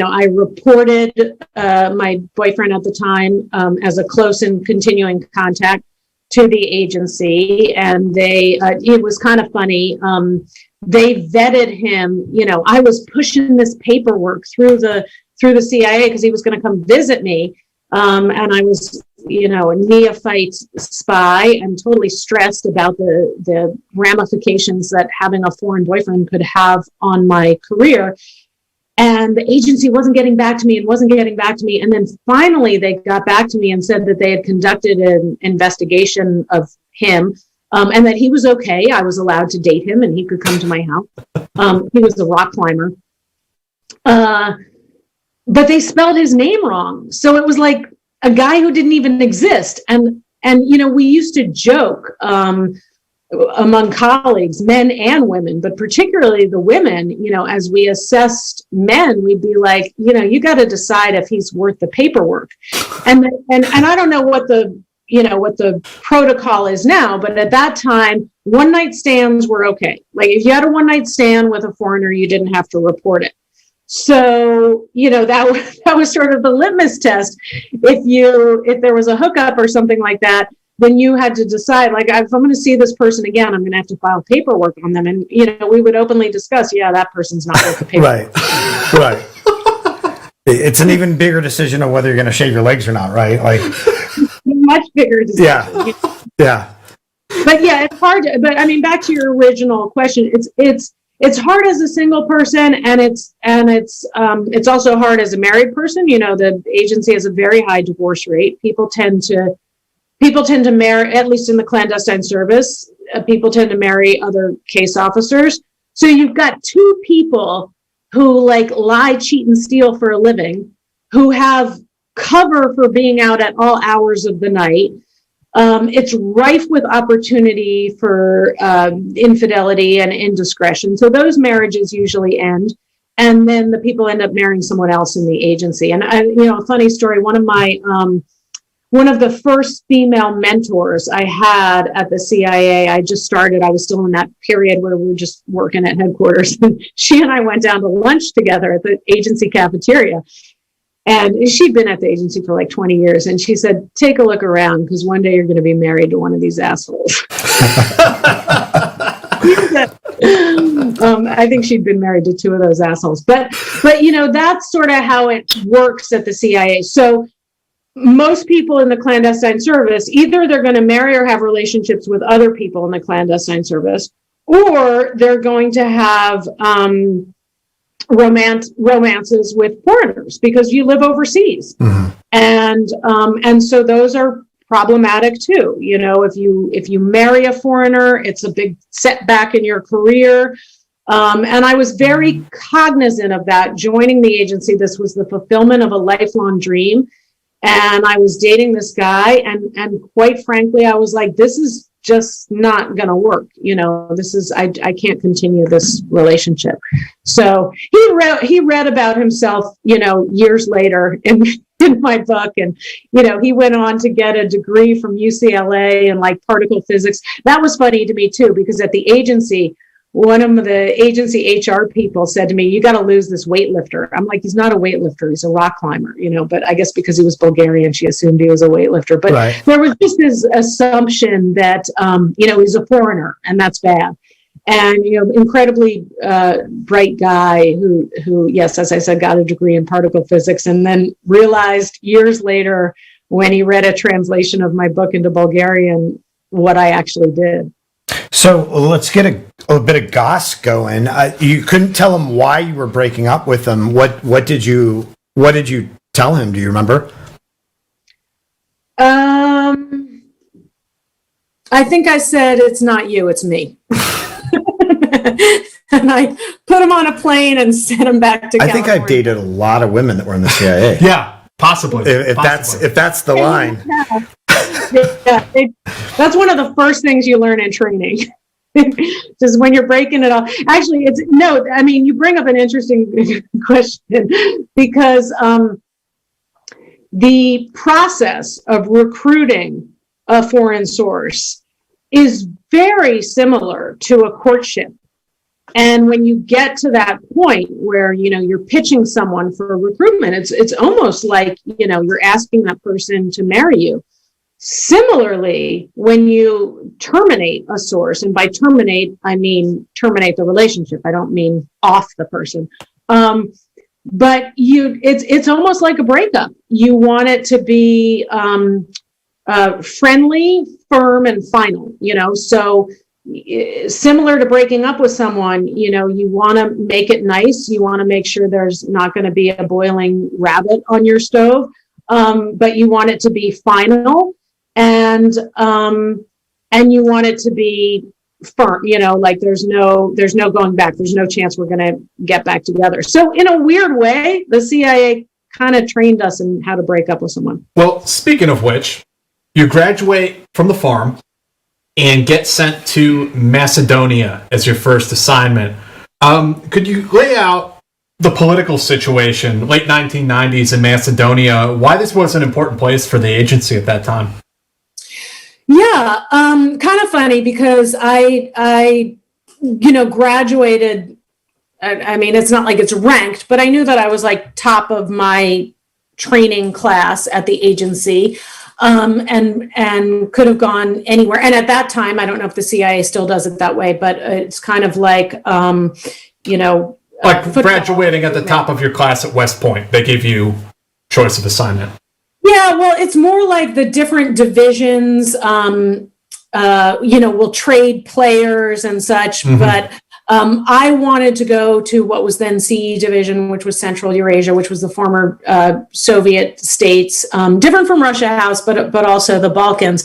I reported my boyfriend at the time as a close and continuing contact to the agency. And it was kind of funny. They vetted him. I was pushing this paperwork through the CIA because he was going to come visit me. And I was, a neophyte spy and totally stressed about the ramifications that having a foreign boyfriend could have on my career. And the agency wasn't getting back to me. And then finally they got back to me and said that they had conducted an investigation of him and that he was okay. I was allowed to date him and he could come to my house. He was a rock climber. But they spelled his name wrong. So it was like a guy who didn't even exist. And we used to joke among colleagues, men and women, but particularly the women, as we assessed men, we'd be like, you got to decide if he's worth the paperwork. And I don't know what the protocol is now, but at that time, one night stands were okay. Like if you had a one night stand with a foreigner, you didn't have to report it. So, that was sort of the litmus test. If there was a hookup or something like that, then you had to decide, like, if I'm going to see this person again, I'm going to have to file paperwork on them. And, we would openly discuss, that person's not worth the paperwork. Right. It's an even bigger decision of whether you're going to shave your legs or not, right? Like, much bigger decision. Yeah. But it's hard to, but I mean, back to your original question, it's hard as a single person, and it's also hard as a married person. The agency has a very high divorce rate. People tend to marry, at least in the clandestine service, people tend to marry other case officers. So you've got 2 people who lie, cheat, and steal for a living, who have cover for being out at all hours of the night. It's rife with opportunity for infidelity and indiscretion. So those marriages usually end. And then the people end up marrying someone else in the agency. And a funny story, one of the first female mentors I had at the CIA, I just started, I was still in that period where we were just working at headquarters. And she and I went down to lunch together at the agency cafeteria. And she'd been at the agency for like 20 years. And she said, take a look around, because one day you're going to be married to one of these assholes. I think she'd been married to 2 of those assholes. But that's sort of how it works at the CIA. So most people in the clandestine service, either they're going to marry or have relationships with other people in the clandestine service, or they're going to have romances with foreigners because you live overseas. Mm-hmm. And so those are problematic too. You know, if you marry a foreigner, it's a big setback in your career. And I was very cognizant of that. Joining the agency, this was the fulfillment of a lifelong dream. And I was dating this guy, and quite frankly, I was like, this is just not going to work. You know, I can't continue this relationship. So he read about himself, you know, years later in my book. And, you know, he went on to get a degree from UCLA in like particle physics. That was funny to me too, because at the agency, one of the agency HR people said to me, you got to lose this weightlifter. I'm like, he's not a weightlifter. He's a rock climber, you know, but I guess because he was Bulgarian, she assumed he was a weightlifter. But right. There was just this assumption that, you know, he's a foreigner, and that's bad. And, you know, incredibly bright guy who, yes, as I said, got a degree in particle physics, and then realized years later when he read a translation of my book into Bulgarian, what I actually did. So let's get a bit of goss going. You couldn't tell him why you were breaking up with him. What did you tell him? Do you remember? I think I said, it's not you, it's me. And I put him on a plane and sent him back to California. I think I've dated a lot of women that were in the CIA. Yeah, possibly. If that's the line. Yeah, that's one of the first things you learn in training. Just when you're breaking it off. Actually, you bring up an interesting question, because the process of recruiting a foreign source is very similar to a courtship. And when you get to that point where, you know, you're pitching someone for recruitment, it's almost like, you know, you're asking that person to marry you. Similarly, when you terminate a source, and by terminate, I mean terminate the relationship. I don't mean off the person. But it's almost like a breakup. You want it to be friendly, firm, and final, you know. So similar to breaking up with someone, you know, you want to make it nice. You want to make sure there's not going to be a boiling rabbit on your stove, but you want it to be final. And you want it to be firm, you know, like there's no going back. There's no chance we're going to get back together. So in a weird way, the CIA kind of trained us in how to break up with someone. Well, speaking of which, you graduate from the farm and get sent to Macedonia as your first assignment. Could you lay out the political situation, late 1990s in Macedonia, why this was an important place for the agency at that time? Yeah, kind of funny, because I graduated. I mean, it's not like it's ranked, but I knew that I was like top of my training class at the agency, and could have gone anywhere. And at that time, I don't know if the CIA still does it that way, but it's kind of like, like graduating at the top of your class at West Point. They give you choice of assignment. Yeah, well, it's more like the different divisions, will trade players and such, mm-hmm. But I wanted to go to what was then CE division, which was Central Eurasia, which was the former Soviet states, different from Russia House, but also the Balkans.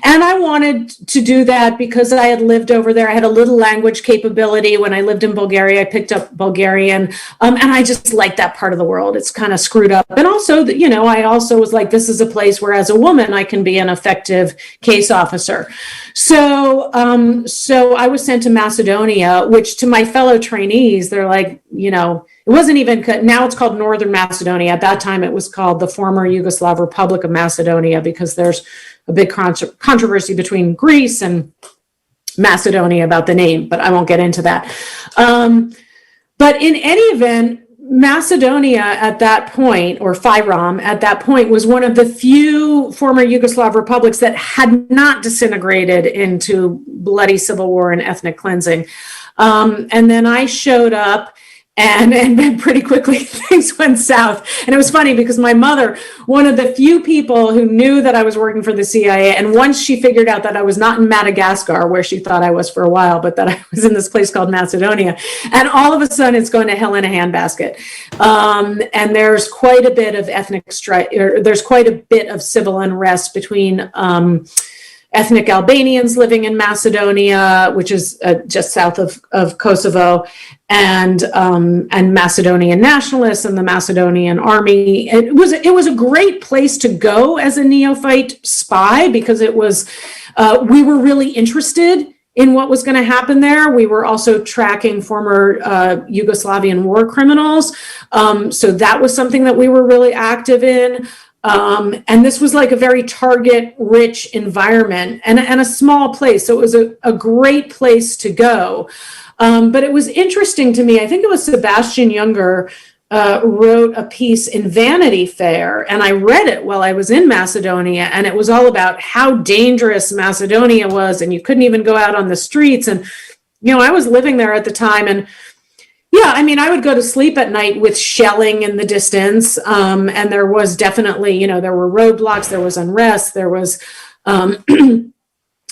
And I wanted to do that because I had lived over there. I had a little language capability. When I lived in Bulgaria, I picked up Bulgarian, and I just liked that part of the world. It's kind of screwed up. And also, I also was like, this is a place where as a woman, I can be an effective case officer. So I was sent to Macedonia, which to my fellow trainees, they're like, it wasn't even, now it's called Northern Macedonia. At that time, it was called the former Yugoslav Republic of Macedonia, because there's a big controversy between Greece and Macedonia about the name, but I won't get into that. But in any event, Macedonia at that point, or FYROM at that point, was one of the few former Yugoslav republics that had not disintegrated into bloody civil war and ethnic cleansing. And then I showed up, And then pretty quickly things went south. And it was funny because my mother, one of the few people who knew that I was working for the CIA, and once she figured out that I was not in Madagascar, where she thought I was for a while, but that I was in this place called Macedonia, and all of a sudden it's going to hell in a handbasket. And there's quite a bit of ethnic strife, or there's quite a bit of civil unrest between ethnic Albanians living in Macedonia, which is just south of Kosovo, and Macedonian nationalists and the Macedonian army. It was a great place to go as a neophyte spy because it was we were really interested in what was going to happen there. We were also tracking former Yugoslavian war criminals, so that was something that we were really active in. And this was like a very target-rich environment and a small place. So it was a great place to go. But it was interesting to me. I think it was Sebastian Junger wrote a piece in Vanity Fair, and I read it while I was in Macedonia, and it was all about how dangerous Macedonia was, and you couldn't even go out on the streets. And, I was living there at the time, and yeah, I mean, I would go to sleep at night with shelling in the distance, and there was definitely, there were roadblocks, there was unrest, there was,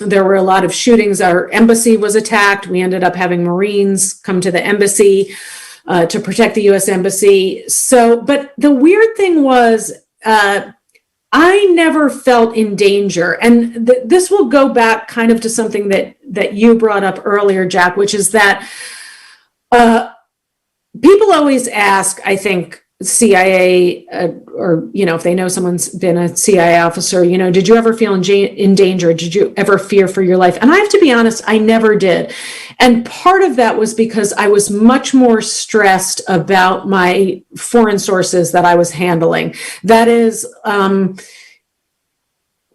there were a lot of shootings. Our embassy was attacked. We ended up having Marines come to the embassy to protect the U.S. embassy. So, but the weird thing was, I never felt in danger, and this will go back kind of to something that you brought up earlier, Jack, which is that. People always ask, I think, CIA, or, if they know someone's been a CIA officer, did you ever feel in danger? Did you ever fear for your life? And I have to be honest, I never did. And part of that was because I was much more stressed about my foreign sources that I was handling. That is,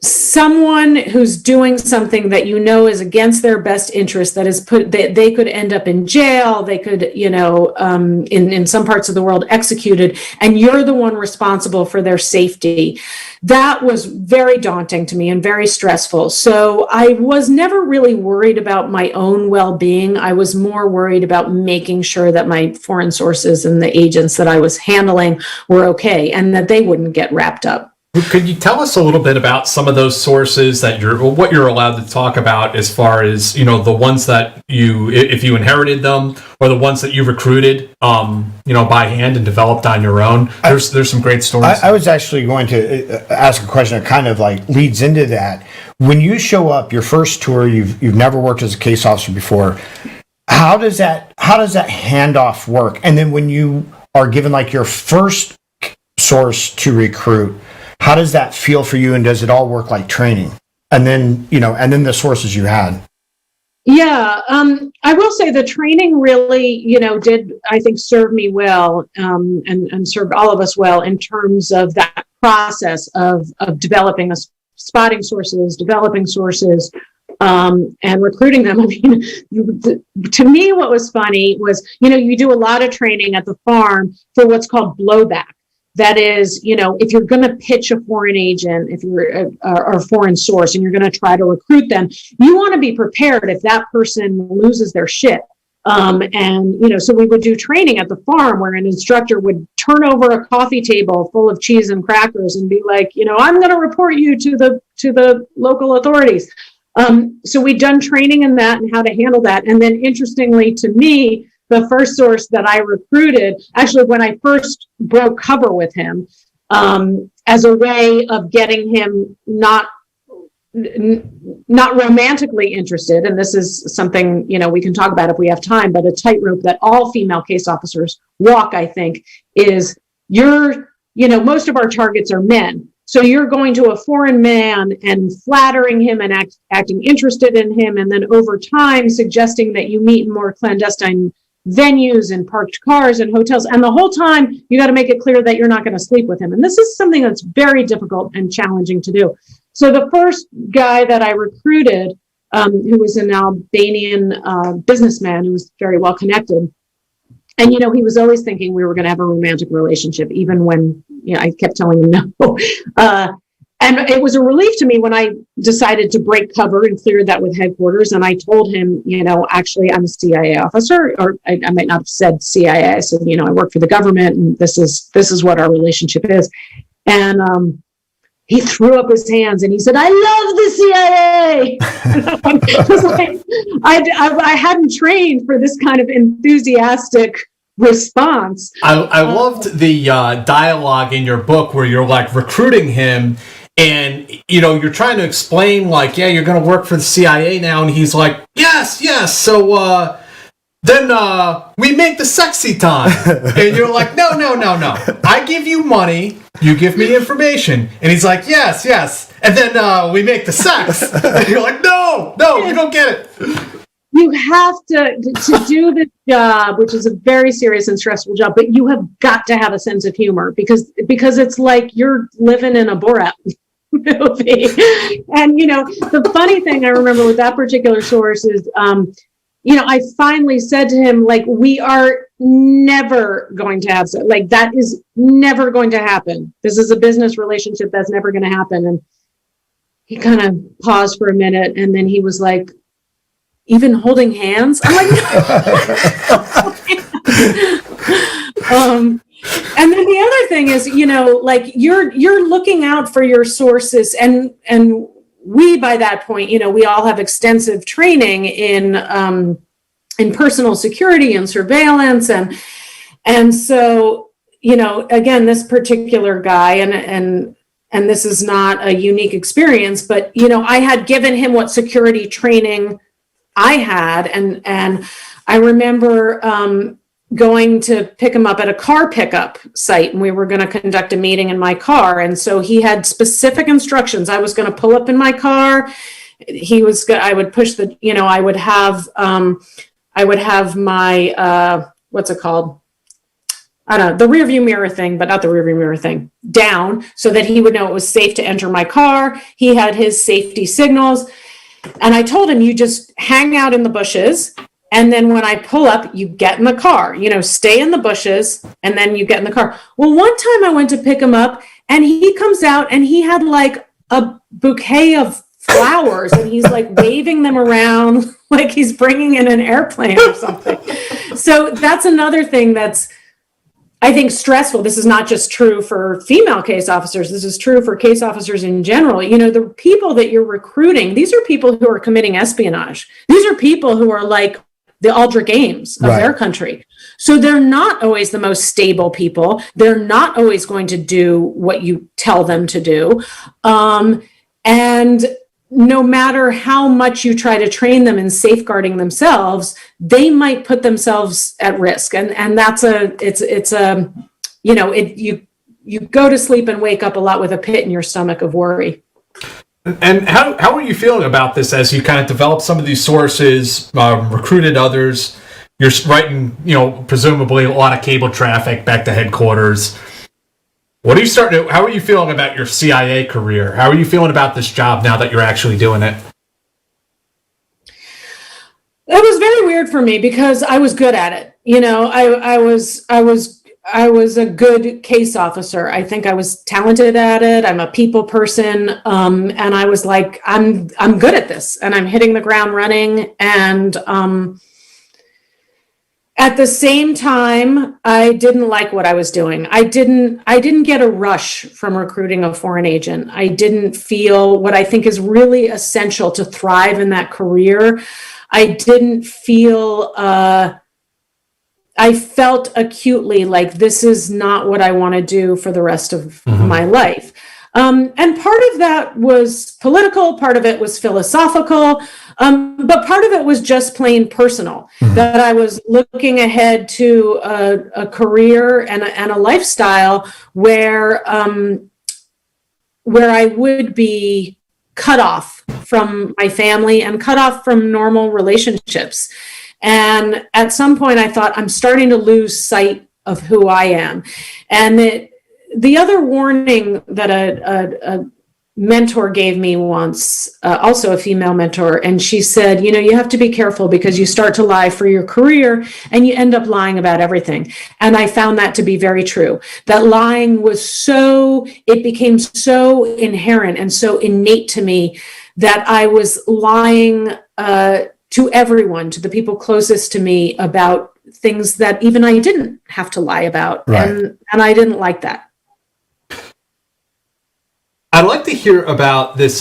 someone who's doing something that is against their best interest, that they could end up in jail, they could, in some parts of the world executed, and you're the one responsible for their safety. That was very daunting to me and very stressful. So I was never really worried about my own well-being. I was more worried about making sure that my foreign sources and the agents that I was handling were okay and that they wouldn't get wrapped up. Could you tell us a little bit about some of those sources what you're allowed to talk about, as far as, the ones that if you inherited them, or the ones that you recruited, by hand and developed on your own? There's some great stories. I was actually going to ask a question that kind of like leads into that. When you show up, your first tour, you've never worked as a case officer before. How does that handoff work? And then when you are given like your first source to recruit, how does that feel for you, and does it all work like training? And then, the sources you had. Yeah, I will say the training really, did, I think, serve me well, and served all of us well in terms of that process of developing spotting sources, developing sources, and recruiting them. I mean, to me, what was funny was, you do a lot of training at the farm for what's called blowback. That is, if you're going to pitch a foreign agent, if you're a foreign source and you're going to try to recruit them, you want to be prepared if that person loses their shit. So we would do training at the farm where an instructor would turn over a coffee table full of cheese and crackers and be like, I'm going to report you to the local authorities. So we'd done training in that and how to handle that. And then interestingly to me, the first source that I recruited, actually, when I first broke cover with him, as a way of getting him not romantically interested, and this is something, we can talk about if we have time, but a tightrope that all female case officers walk, I think, is most of our targets are men. So you're going to a foreign man and flattering him and acting interested in him, and then over time suggesting that you meet in more clandestine venues and parked cars and hotels. And the whole time you got to make it clear that you're not going to sleep with him. And this is something that's very difficult and challenging to do. So the first guy that I recruited, who was an Albanian businessman who was very well connected. And, he was always thinking we were going to have a romantic relationship, even when, I kept telling him no. And it was a relief to me when I decided to break cover and clear that with headquarters. And I told him, actually, I'm a CIA officer, or I might not have said CIA. I said, I work for the government, and this is what our relationship is. And he threw up his hands and he said, "I love the CIA." It was like, I hadn't trained for this kind of enthusiastic response. I loved the dialogue in your book where you're like recruiting him, and you're trying to explain like, yeah, you're going to work for the CIA now, and he's like, yes, so then we make the sexy time. And you're like, no, I give you money, you give me information. And he's like, yes, and then we make the sex. And you're like, no, you don't get it. You have to do the job, which is a very serious and stressful job, but you have got to have a sense of humor because it's like you're living in a Borat movie. And, the funny thing I remember with that particular source is, I finally said to him, like, we are never going to have, like, that is never going to happen. This is a business relationship that's never going to happen. And he kind of paused for a minute, and then he was like, even holding hands? I'm like, and then the other thing is, like you're looking out for your sources, and we, by that point, we all have extensive training in personal security and surveillance, and so, again, this particular guy, and this is not a unique experience, but I had given him what security training I had, and I remember going to pick him up at a car pickup site, and we were going to conduct a meeting in my car. And so he had specific instructions. I was going to pull up in my car. I would push the, I would have my, what's it called? I don't know, the rear view mirror thing, but not the rear view mirror thing, down so that he would know it was safe to enter my car. He had his safety signals. And I told him, you just hang out in the bushes. And then when I pull up, you get in the car, stay in the bushes, and then you get in the car. Well, one time I went to pick him up, and he comes out and he had like a bouquet of flowers, and he's like waving them around like he's bringing in an airplane or something. So that's another thing that's, I think, stressful. This is not just true for female case officers. This is true for case officers in general. The people that you're recruiting, these are people who are committing espionage. These are people who are like the Aldrich Ames of their country. So they're not always the most stable people. They're not always going to do what you tell them to do. And no matter how much you try to train them in safeguarding themselves, they might put themselves at risk. And that's you go to sleep and wake up a lot with a pit in your stomach of worry. And how are you feeling about this as you kind of develop some of these sources, recruited others? You're writing, presumably a lot of cable traffic back to headquarters. How are you feeling about your CIA career? How are you feeling about this job now that you're actually doing it? It was very weird for me because I was good at it. I was a good case officer. I think I was talented at it. I'm a people person. And I was like, I'm good at this, and I'm hitting the ground running. And at the same time, I didn't like what I was doing. I didn't get a rush from recruiting a foreign agent. I didn't feel what I think is really essential to thrive in that career. I didn't feel, I felt acutely like this is not what I want to do for the rest of my life. And part of that was political, part of it was philosophical, but part of it was just plain personal, that I was looking ahead to a career and a lifestyle where I would be cut off from my family and cut off from normal relationships. And at some point I thought, I'm starting to lose sight of who I am. And the other warning that mentor gave me once, also a female mentor, and she said, you have to be careful because you start to lie for your career and you end up lying about everything. And I found that to be very true. That lying it became so inherent and so innate to me that I was lying to everyone, to the people closest to me, about things that even I didn't have to lie about. Right. And I didn't like that. I'd like to hear about this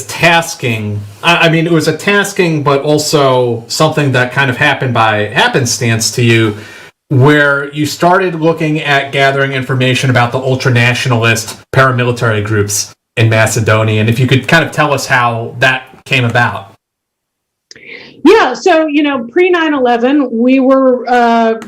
tasking. I mean, it was a tasking, but also something that kind of happened by happenstance to you, where you started looking at gathering information about the ultranationalist paramilitary groups in Macedonia. And if you could kind of tell us how that came about. Yeah, so, pre 9/11, we were,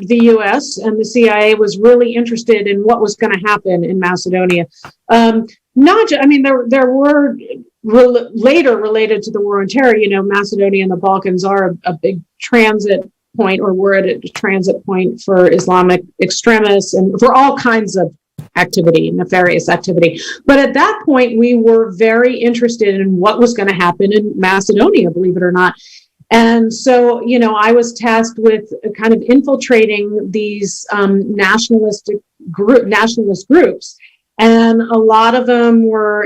the US and the CIA was really interested in what was going to happen in Macedonia. There were later related to the war on terror, Macedonia and the Balkans are a big transit point, or were at a transit point for Islamic extremists and for all kinds of nefarious activity. But at that point, we were very interested in what was going to happen in Macedonia, believe it or not. And so, I was tasked with kind of infiltrating these nationalist groups. And a lot of them were,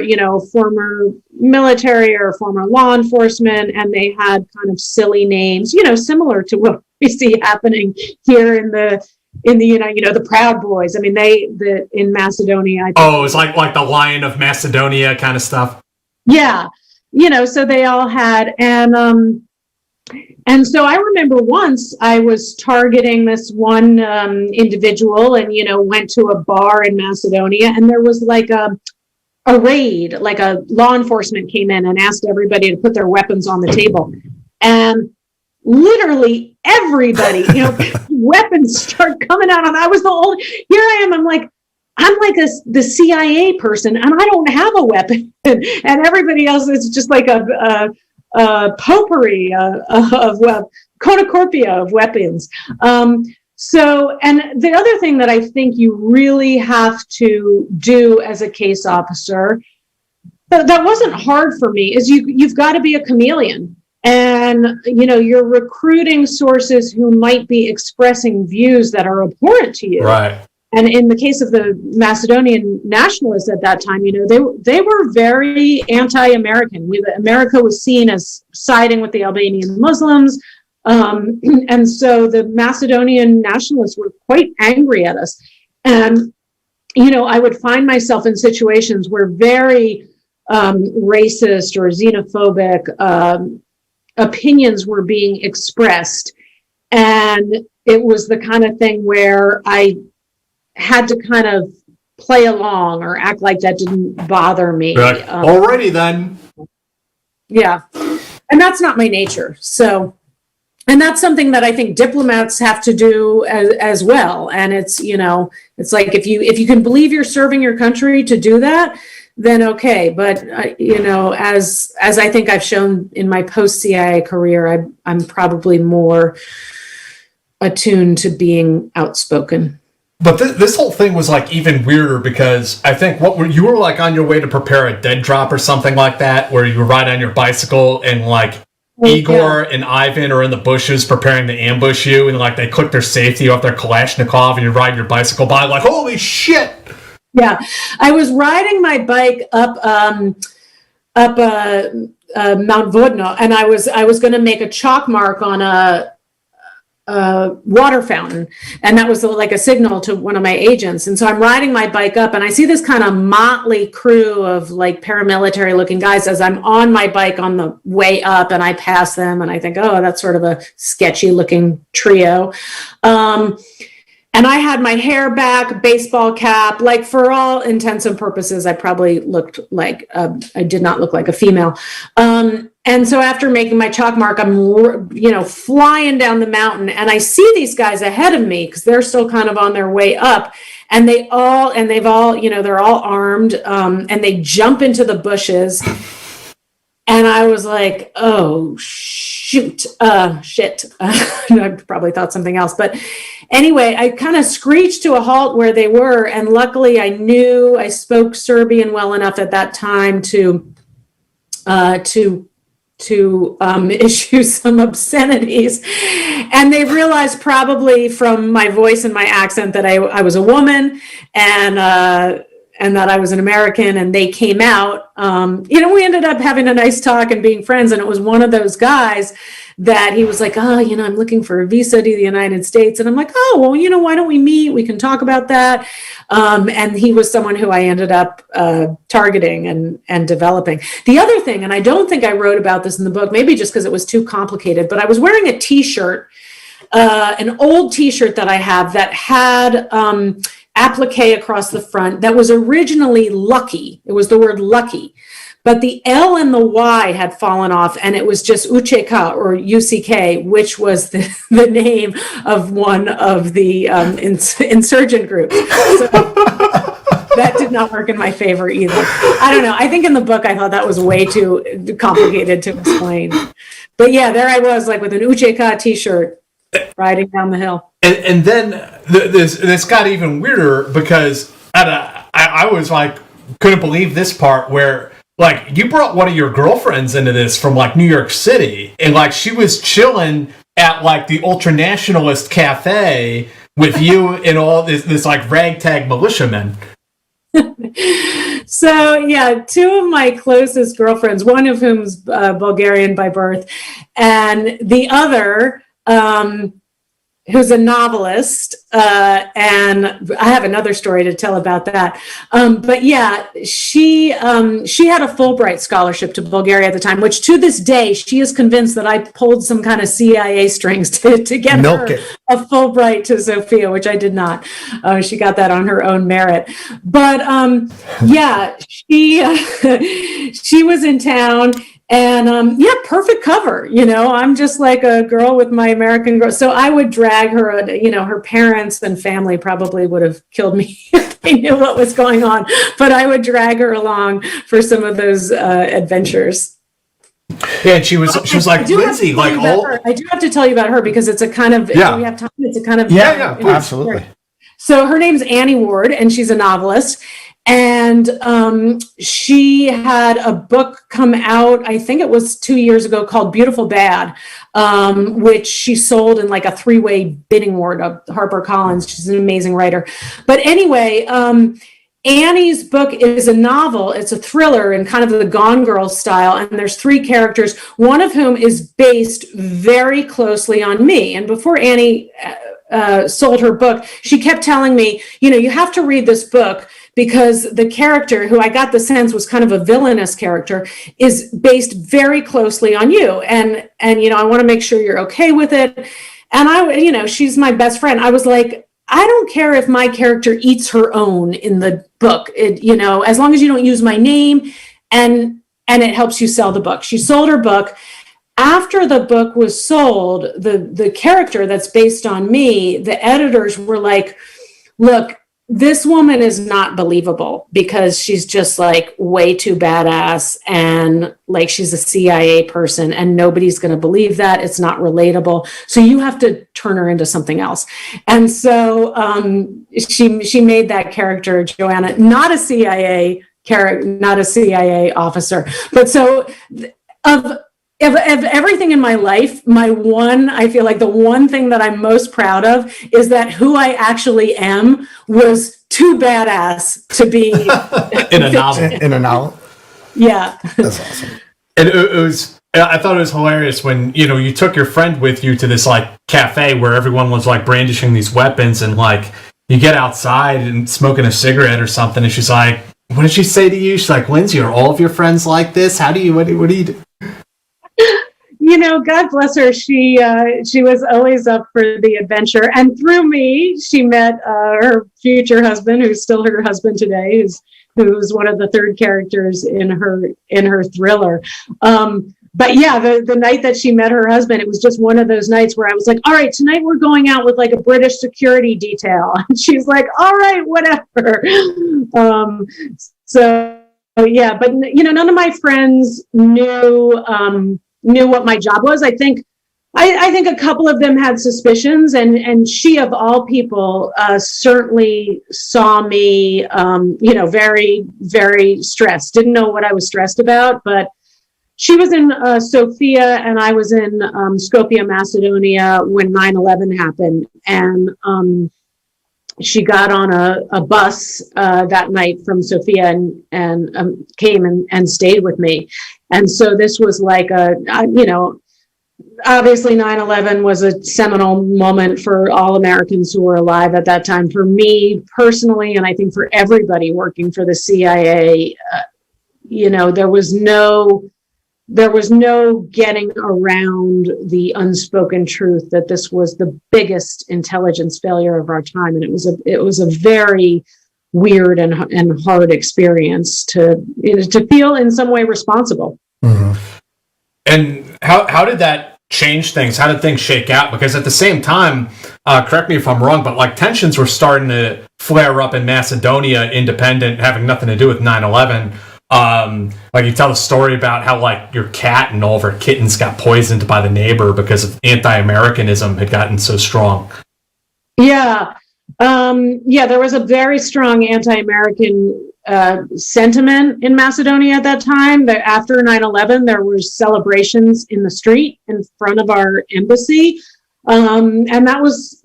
former military or former law enforcement, and they had kind of silly names, similar to what we see happening here in the the Proud Boys. I mean, in Macedonia. It's like the Lion of Macedonia kind of stuff. Yeah, so they all had, and so I remember once I was targeting this one individual, and went to a bar in Macedonia, and there was like a raid, like a law enforcement came in and asked everybody to put their weapons on the table, and literally everybody, weapons start coming out, and I was the only. Here I am. I'm like the CIA person, and I don't have a weapon, and everybody else is just like a potpourri of cornucopia of weapons. So, and the other thing that I think you really have to do as a case officer, that wasn't hard for me, is you've got to be a chameleon. And, you're recruiting sources who might be expressing views that are abhorrent to you. Right. And in the case of the Macedonian nationalists at that time, they were very anti-American. America was seen as siding with the Albanian Muslims. And so the Macedonian nationalists were quite angry at us. And, I would find myself in situations where very racist or xenophobic opinions were being expressed. And it was the kind of thing where I had to kind of play along or act like that didn't bother me. Right. Alrighty then. Yeah. And that's not my nature. So, and that's something that I think diplomats have to do as well. And it's, it's like, if you can believe you're serving your country to do that, then okay. But, as I think I've shown in my post-CIA career, I'm probably more attuned to being outspoken. But this whole thing was like even weirder, because I think you were like on your way to prepare a dead drop or something like that, where you were riding on your bicycle and like Igor and Ivan are in the bushes preparing to ambush you, and like they click their safety off their Kalashnikov, and you're riding your bicycle by like, holy shit. Yeah. I was riding my bike up Mount Vodno, and I was going to make a chalk mark on a water fountain, and that was like a signal to one of my agents. And so I'm riding my bike up, and I see this kind of motley crew of like paramilitary looking guys as I'm on my bike on the way up, and I pass them, and I think, oh, that's sort of a sketchy looking trio. And I had my hair back, baseball cap, like for all intents and purposes, I probably looked like, I did not look like a female. And so after making my chalk mark, I'm, flying down the mountain, and I see these guys ahead of me because they're still kind of on their way up, and they're all armed, and they jump into the bushes. And I was like, oh, shit. I probably thought something else. But anyway, I kind of screeched to a halt where they were. And luckily, I spoke Serbian well enough at that time to issue some obscenities. And they realized probably from my voice and my accent that I was a woman, and that I was an American, and they came out. We ended up having a nice talk and being friends. And it was one of those guys that he was like, oh, I'm looking for a visa to the United States. And I'm like, oh, well, why don't we meet? We can talk about that. And he was someone who I ended up targeting and developing. The other thing, and I don't think I wrote about this in the book, maybe just because it was too complicated, but I was wearing a T-shirt, an old T-shirt that I have that had applique across the front that was originally Lucky. It was the word Lucky, but the L and the Y had fallen off, and it was just UCK or UCK, which was the name of one of the insurgent groups. So that did not work in my favor either. I don't know. I think in the book I thought that was way too complicated to explain. But yeah, there I was, like with an UCK T-shirt, riding down the hill. And then this got even weirder because I was like, couldn't believe this part where, like, you brought one of your girlfriends into this from, like, New York City, and, like, she was chilling at, like, the ultra-nationalist cafe with you and all this like, ragtag militiamen. So, yeah, two of my closest girlfriends, one of whom's Bulgarian by birth, and the other, who's a novelist, and I have another story to tell about that. But yeah, she had a Fulbright scholarship to Bulgaria at the time, which to this day, she is convinced that I pulled some kind of CIA strings to get Milk her it. a Fulbright to Sofia, which I did not. She got that on her own merit. But yeah, she was in town. And yeah, perfect cover. I'm just like a girl with my American girl. So I would drag her, her parents and family probably would have killed me if they knew what was going on. But I would drag her along for some of those adventures. Yeah, and she was like, Lindsay, like all. I do have to tell you about her because it's a kind of, if we have time, it's a kind of. Yeah, absolutely. So her name's Annie Ward, and she's a novelist. And she had a book come out, I think it was 2 years ago, called Beautiful Bad, which she sold in like a 3-way bidding war to HarperCollins. She's an amazing writer. But anyway, Annie's book is a novel. It's a thriller in kind of the Gone Girl style. And there's 3 characters, one of whom is based very closely on me. And before Annie sold her book, she kept telling me, you have to read this book because the character, who I got the sense was kind of a villainous character, is based very closely on you. And I want to make sure you're okay with it. And she's my best friend. I was like, I don't care if my character eats her own in the book, as long as you don't use my name and it helps you sell the book. She sold her book. After the book was sold, the character that's based on me, the editors were like, look, this woman is not believable because she's just like way too badass and like she's a CIA person and nobody's going to believe that. It's not relatable. So you have to turn her into something else. And so she made that character, Joanna, not a CIA officer. But so of everything in my life, I feel like the one thing that I'm most proud of is that who I actually am was too badass to be in a novel. In a novel? Yeah. That's awesome. And I thought it was hilarious when, you took your friend with you to this like cafe where everyone was like brandishing these weapons, and like you get outside and smoking a cigarette or something, and she's like, what did she say to you? She's like, Lindsay, are all of your friends like this? What do you do? God bless her. She was always up for the adventure, and through me, she met her future husband, who's still her husband today, who's one of the third characters in her thriller. But yeah, the night that she met her husband, it was just one of those nights where I was like, all right, tonight we're going out with like a British security detail, and she's like, all right, whatever. So yeah, but none of my friends knew what my job was. I think a couple of them had suspicions, and she, of all people, certainly saw me, very, very stressed. Didn't know what I was stressed about, but she was in Sofia, and I was in Skopje, Macedonia, when 9/11 happened, and she got on a bus that night from Sofia and came and stayed with me. And so this was like obviously 9/11 was a seminal moment for all Americans who were alive at that time. For me personally, and I think for everybody working for the CIA, there was no getting around the unspoken truth that this was the biggest intelligence failure of our time, and it was a very weird and hard experience to feel in some way responsible. Mm-hmm. And how did that change things? How did things shake out? Because at the same time, correct me if I'm wrong, but like tensions were starting to flare up in Macedonia, independent, having nothing to do with 9/11. Like you tell the story about how like your cat and all of her kittens got poisoned by the neighbor because of anti-Americanism had gotten so strong. Yeah. There was a very strong anti-American sentiment in Macedonia at that time. That after 9/11, there were celebrations in the street in front of our embassy. And that was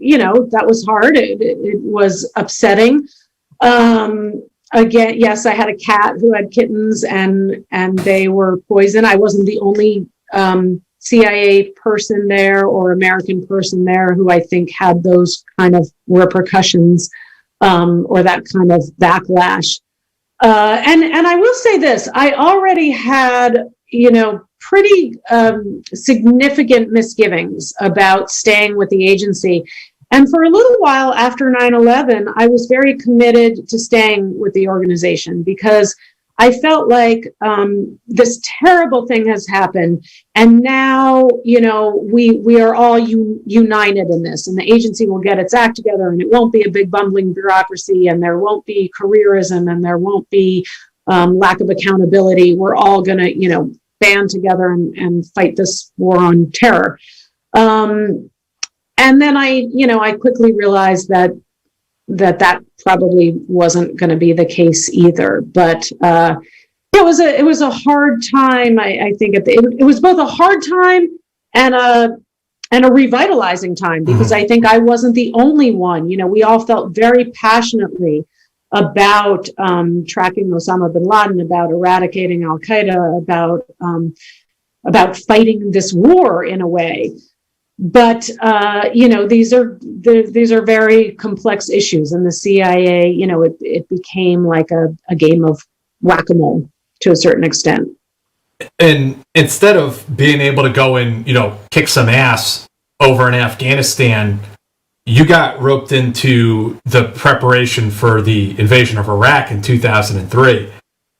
hard. It was upsetting. Again, yes, I had a cat who had kittens, and they were poisoned. I wasn't the only CIA person there or American person there who I think had those kind of repercussions or that kind of backlash. And I will say this: I already had pretty significant misgivings about staying with the agency. And for a little while after 9/11, I was very committed to staying with the organization because I felt like this terrible thing has happened. And now, we are all united in this, and the agency will get its act together, and it won't be a big bumbling bureaucracy, and there won't be careerism, and there won't be lack of accountability. We're all going to, band together and fight this war on terror. And then I quickly realized that probably wasn't going to be the case either. But it was a hard time. I think it was both a hard time and a revitalizing time, because I think I wasn't the only one. We all felt very passionately about tracking Osama bin Laden, about eradicating Al Qaeda, about fighting this war in a way. But these are very complex issues, and the CIA, it became like a game of whack-a-mole to a certain extent. And instead of being able to go and kick some ass over in Afghanistan, you got roped into the preparation for the invasion of Iraq in 2003.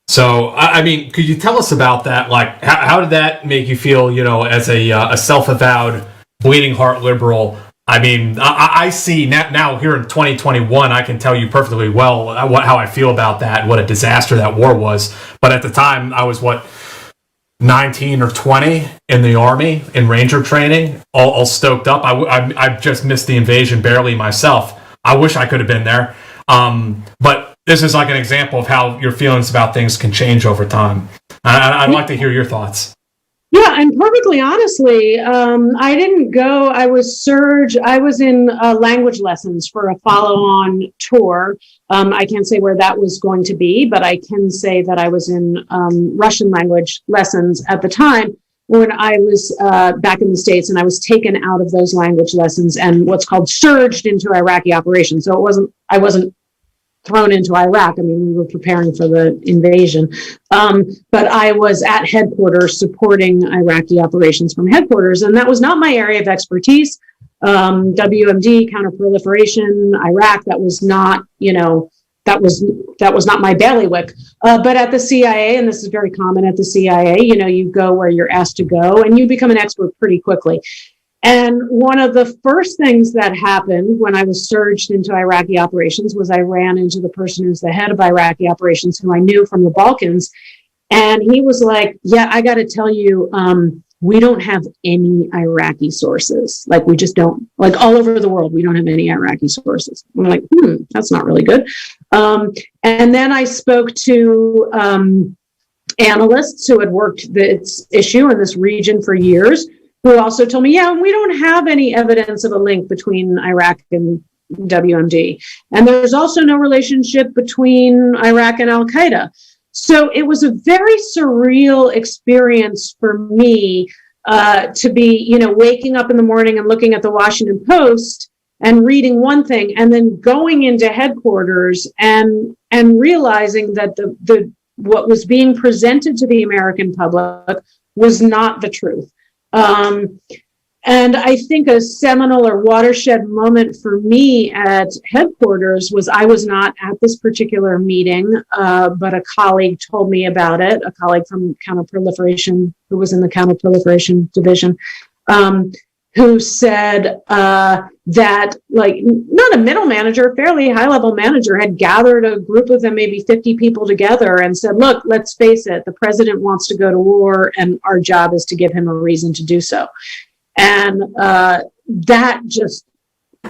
So, I mean, could you tell us about that? Like, how did that make you feel? As a self-avowed bleeding heart liberal. I mean, I see now here in 2021, I can tell you perfectly well how I feel about that, what a disaster that war was. But at the time, I was 19 or 20 in the Army in Ranger training, all stoked up. I just missed the invasion barely myself. I wish I could have been there. But this is like an example of how your feelings about things can change over time. I'd like to hear your thoughts. Yeah, and perfectly honestly, I didn't go. I was surge. I was in language lessons for a follow-on tour. I can't say where that was going to be, but I can say that I was in Russian language lessons at the time when I was back in the States, and I was taken out of those language lessons and what's called surged into Iraqi operations. So I wasn't thrown into Iraq. I mean, we were preparing for the invasion. But I was at headquarters supporting Iraqi operations from headquarters, and that was not my area of expertise. WMD, counterproliferation, Iraq, that was not, that was not my bailiwick. But at the CIA, and this is very common at the CIA, you go where you're asked to go, and you become an expert pretty quickly. And one of the first things that happened when I was surged into Iraqi operations was I ran into the person who's the head of Iraqi operations, who I knew from the Balkans. And he was like, yeah, I got to tell you, we don't have any Iraqi sources. Like, we just don't, like, all over the world, we don't have any Iraqi sources. I'm like, that's not really good. And then I spoke to analysts who had worked this issue in this region for years, who also told me, yeah, we don't have any evidence of a link between Iraq and WMD. And there's also no relationship between Iraq and Al-Qaeda. So it was a very surreal experience for me to be, waking up in the morning and looking at the Washington Post and reading one thing, and then going into headquarters and realizing that the what was being presented to the American public was not the truth. And I think a seminal or watershed moment for me at headquarters was I was not at this particular meeting, but a colleague told me about it, a colleague from counterproliferation who was in the counterproliferation division, who said that, like, not a middle manager, a fairly high-level manager had gathered a group of them, maybe 50 people together, and said, look, let's face it, the president wants to go to war, and our job is to give him a reason to do so. And that just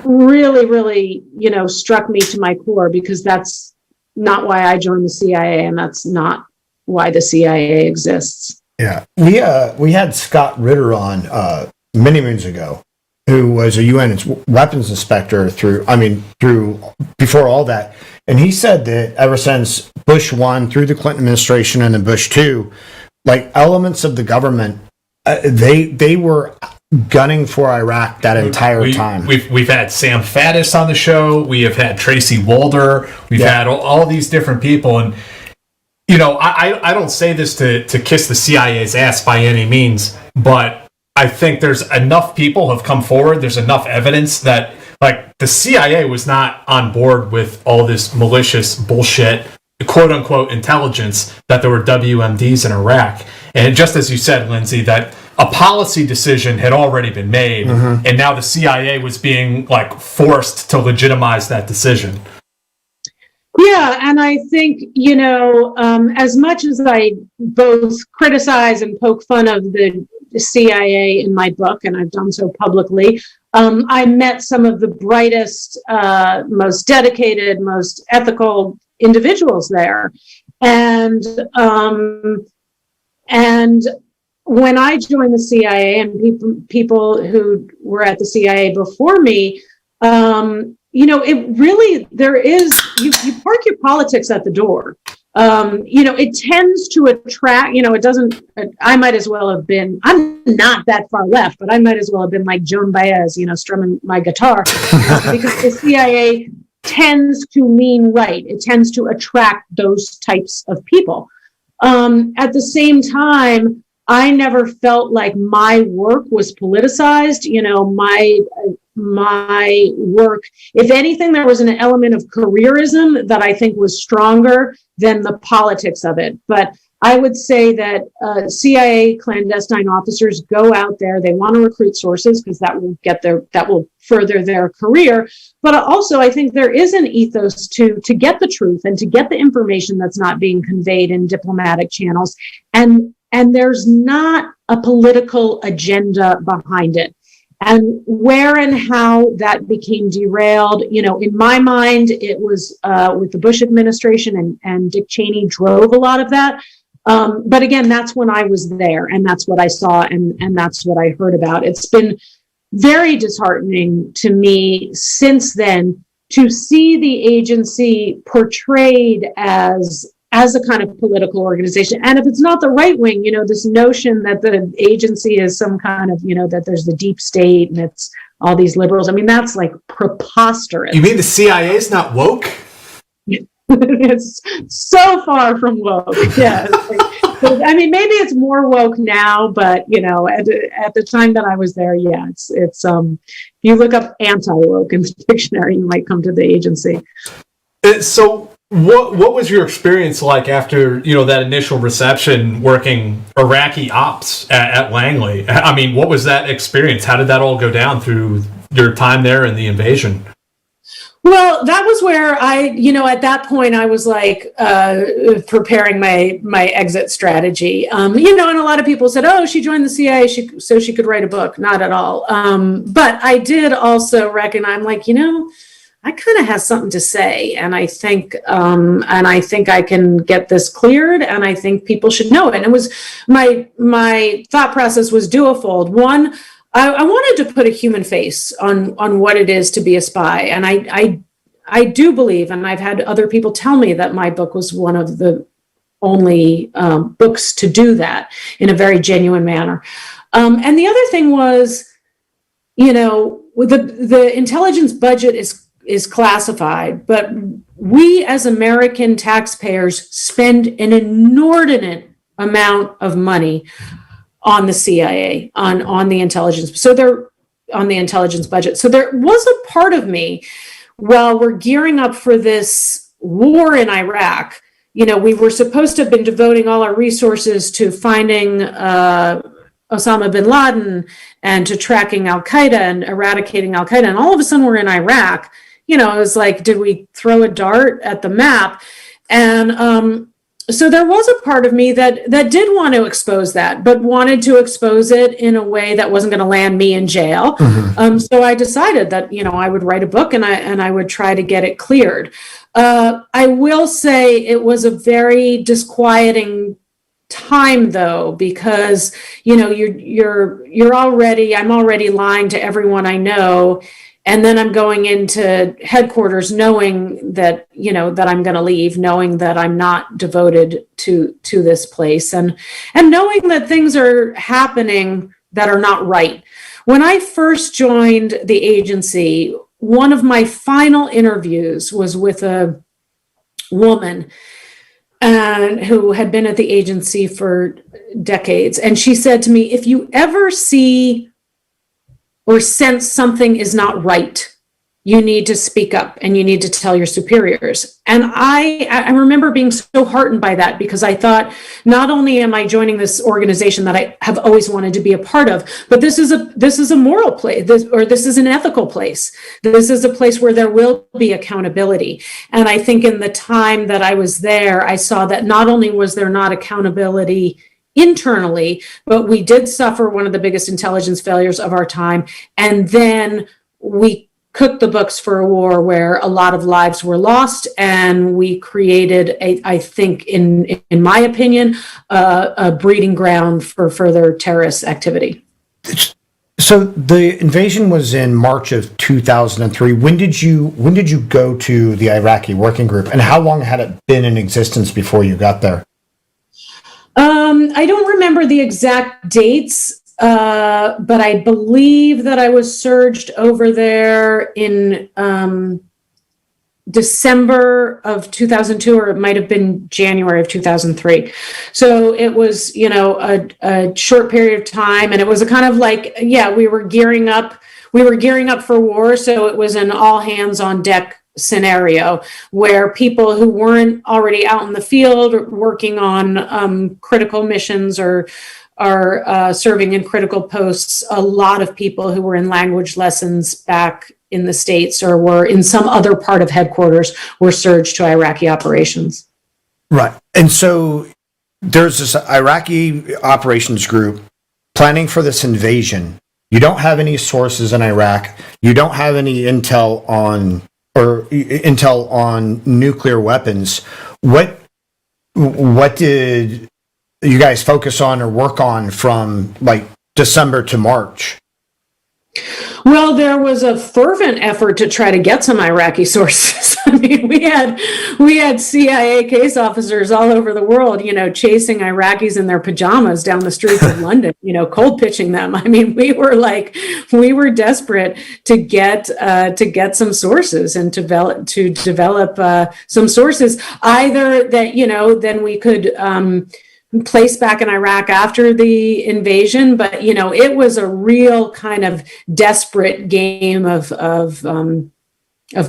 really, really, struck me to my core, because that's not why I joined the CIA, and that's not why the CIA exists. Yeah. We had Scott Ritter on many moons ago, who was a UN weapons inspector through before all that. And he said that ever since Bush 1 through the Clinton administration and then Bush 2, like, elements of the government, they were gunning for Iraq that entire time. We've had Sam Faddis on the show. We have had Tracy Walder. We've had all these different people. And, I don't say this to kiss the CIA's ass by any means, but I think there's enough people have come forward. There's enough evidence that, like, the CIA was not on board with all this malicious bullshit, quote unquote, intelligence, that there were WMDs in Iraq. And just as you said, Lindsay, that a policy decision had already been made, and now the CIA was being, like, forced to legitimize that decision. Yeah, and I think, as much as I both criticize and poke fun of the CIA in my book, and I've done so publicly, I met some of the brightest, most dedicated, most ethical individuals there. And when I joined the CIA, and people who were at the CIA before me, it really, there is, you park your politics at the door. It tends to attract, it doesn't, I might as well have been, I'm not that far left, but I might as well have been like Joan Baez, strumming my guitar, because the CIA tends to mean right. It tends to attract those types of people. At the same time, I never felt like my work was politicized. My work, if anything, there was an element of careerism that I think was stronger than the politics of it. But I would say that CIA clandestine officers go out there, they want to recruit sources because that will further their career. But also, I think there is an ethos to get the truth and to get the information that's not being conveyed in diplomatic channels. And there's not a political agenda behind it. And where and how that became derailed, in my mind, it was with the Bush administration, and Dick Cheney drove a lot of that. But again, that's when I was there, and that's what I saw, and that's what I heard about. It's been very disheartening to me since then to see the agency portrayed as a kind of political organization. And if it's not the right wing, this notion that the agency is some kind of, that there's the deep state and it's all these liberals. I mean, that's like preposterous. You mean the CIA is not woke? It's so far from woke. Yeah. I mean, maybe it's more woke now, but at the time that I was there, yeah, it's if you look up anti-woke in the dictionary, you might come to the agency. So What was your experience like after that initial reception working Iraqi ops at Langley? I mean, what was that experience? How did that all go down through your time there and the invasion? Well, that was where at that point I was like preparing my exit strategy. And a lot of people said, "Oh, she joined the CIA so she could write a book." Not at all. But I did also recognize, I'm like, I kind of have something to say, and I think I can get this cleared, and I think people should know it. And it was my thought process was duofold. One, I wanted to put a human face on what it is to be a spy, and I do believe, and I've had other people tell me that my book was one of the only books to do that in a very genuine manner. And the other thing was, the intelligence budget is classified, but we as American taxpayers spend an inordinate amount of money on the CIA, on the intelligence. So they're on the intelligence budget. So there was a part of me, while we're gearing up for this war in Iraq, we were supposed to have been devoting all our resources to finding Osama bin Laden and to tracking Al-Qaeda and eradicating Al-Qaeda. And all of a sudden we're in Iraq. It was like, did we throw a dart at the map? And so there was a part of me that did want to expose that, but wanted to expose it in a way that wasn't going to land me in jail. Mm-hmm. So I decided that, I would write a book and I would try to get it cleared. I will say it was a very disquieting time, though, because, I'm already lying to everyone I know. And then I'm going into headquarters knowing that, that I'm going to leave, knowing that I'm not devoted to this place, and knowing that things are happening that are not right. When I first joined the agency, one of my final interviews was with a woman who had been at the agency for decades. And she said to me, "If you ever see or sense something is not right, you need to speak up and you need to tell your superiors." And I remember being so heartened by that, because I thought, not only am I joining this organization that I have always wanted to be a part of, but this is a moral place, this is an ethical place. This is a place where there will be accountability. And I think in the time that I was there, I saw that not only was there not accountability internally, but we did suffer one of the biggest intelligence failures of our time. And then we cooked the books for a war where a lot of lives were lost, and we created I think, in my opinion, a breeding ground for further terrorist activity. So the invasion was in March of 2003. When did you go to the Iraqi working group, and how long had it been in existence before you got there? I don't remember the exact dates, but I believe that I was surged over there in December of 2002, or it might have been January of 2003. So it was, a short period of time, and it was a kind of like, we were gearing up for war. So it was an all hands on deck scenario where people who weren't already out in the field working on critical missions or serving in critical posts, a lot of people who were in language lessons back in the States or were in some other part of headquarters were surged to Iraqi operations. Right. And so there's this Iraqi operations group planning for this invasion. You don't have any sources in Iraq. You don't have any intel on nuclear weapons. What did you guys focus on or work on from like December to March? Well, there was a fervent effort to try to get some Iraqi sources. I mean, we had CIA case officers all over the world, chasing Iraqis in their pajamas down the streets of London, cold pitching them. I mean, we were desperate to get some sources and to develop some sources, either that, then we could place back in Iraq after the invasion, but it was a real kind of desperate game of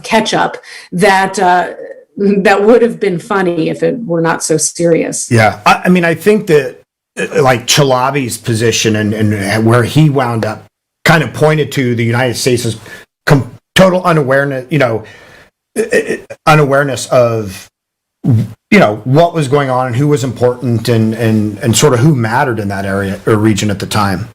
catch up that that would have been funny if it were not so serious. Yeah. I mean, I think that like Chalabi's position and where he wound up kind of pointed to the United States' total unawareness, unawareness of, what was going on and who was important and sort of who mattered in that area or region at the time.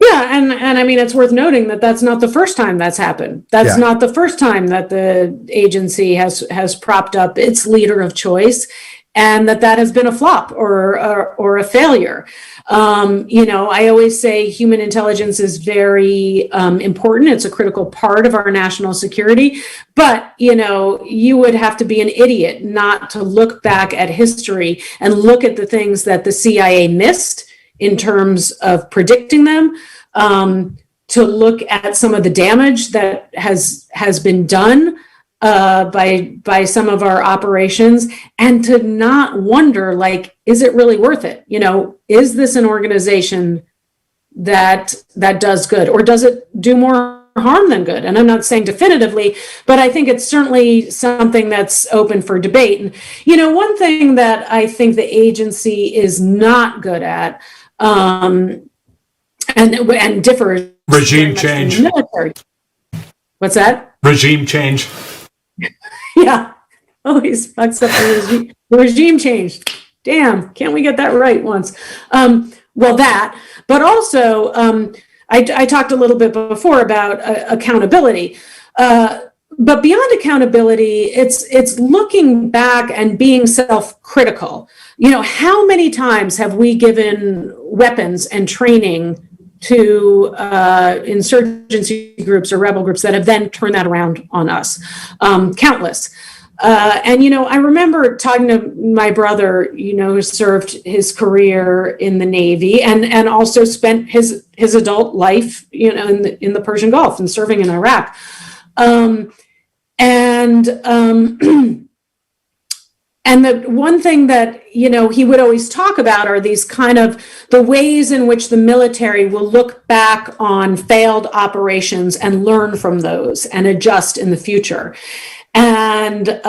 Yeah, and I mean, it's worth noting that that's not the first time that's happened. That's not the first time that the agency has propped up its leader of choice, and that has been a flop or a failure. I always say human intelligence is very important. It's a critical part of our national security. But, you would have to be an idiot not to look back at history and look at the things that the CIA missed in terms of predicting them, to look at some of the damage that has been done by some of our operations, and to not wonder, like, is it really worth it? Is this an organization that does good, or does it do more harm than good? And I'm not saying definitively, but I think it's certainly something that's open for debate. And one thing that I think the agency is not good at, and differs. Regime change. Military. What's that? Regime change. Yeah. Always fucks up the regime change. Damn, can't we get that right once? Well, that, but also, I talked a little bit before about accountability. But beyond accountability, it's looking back and being self-critical. How many times have we given weapons and training to insurgency groups or rebel groups that have then turned that around on us? Countless. And I remember talking to my brother, who served his career in the Navy and also spent his adult life, in the Persian Gulf and serving in Iraq. And the one thing that, he would always talk about are these kind of the ways in which the military will look back on failed operations and learn from those and adjust in the future. And,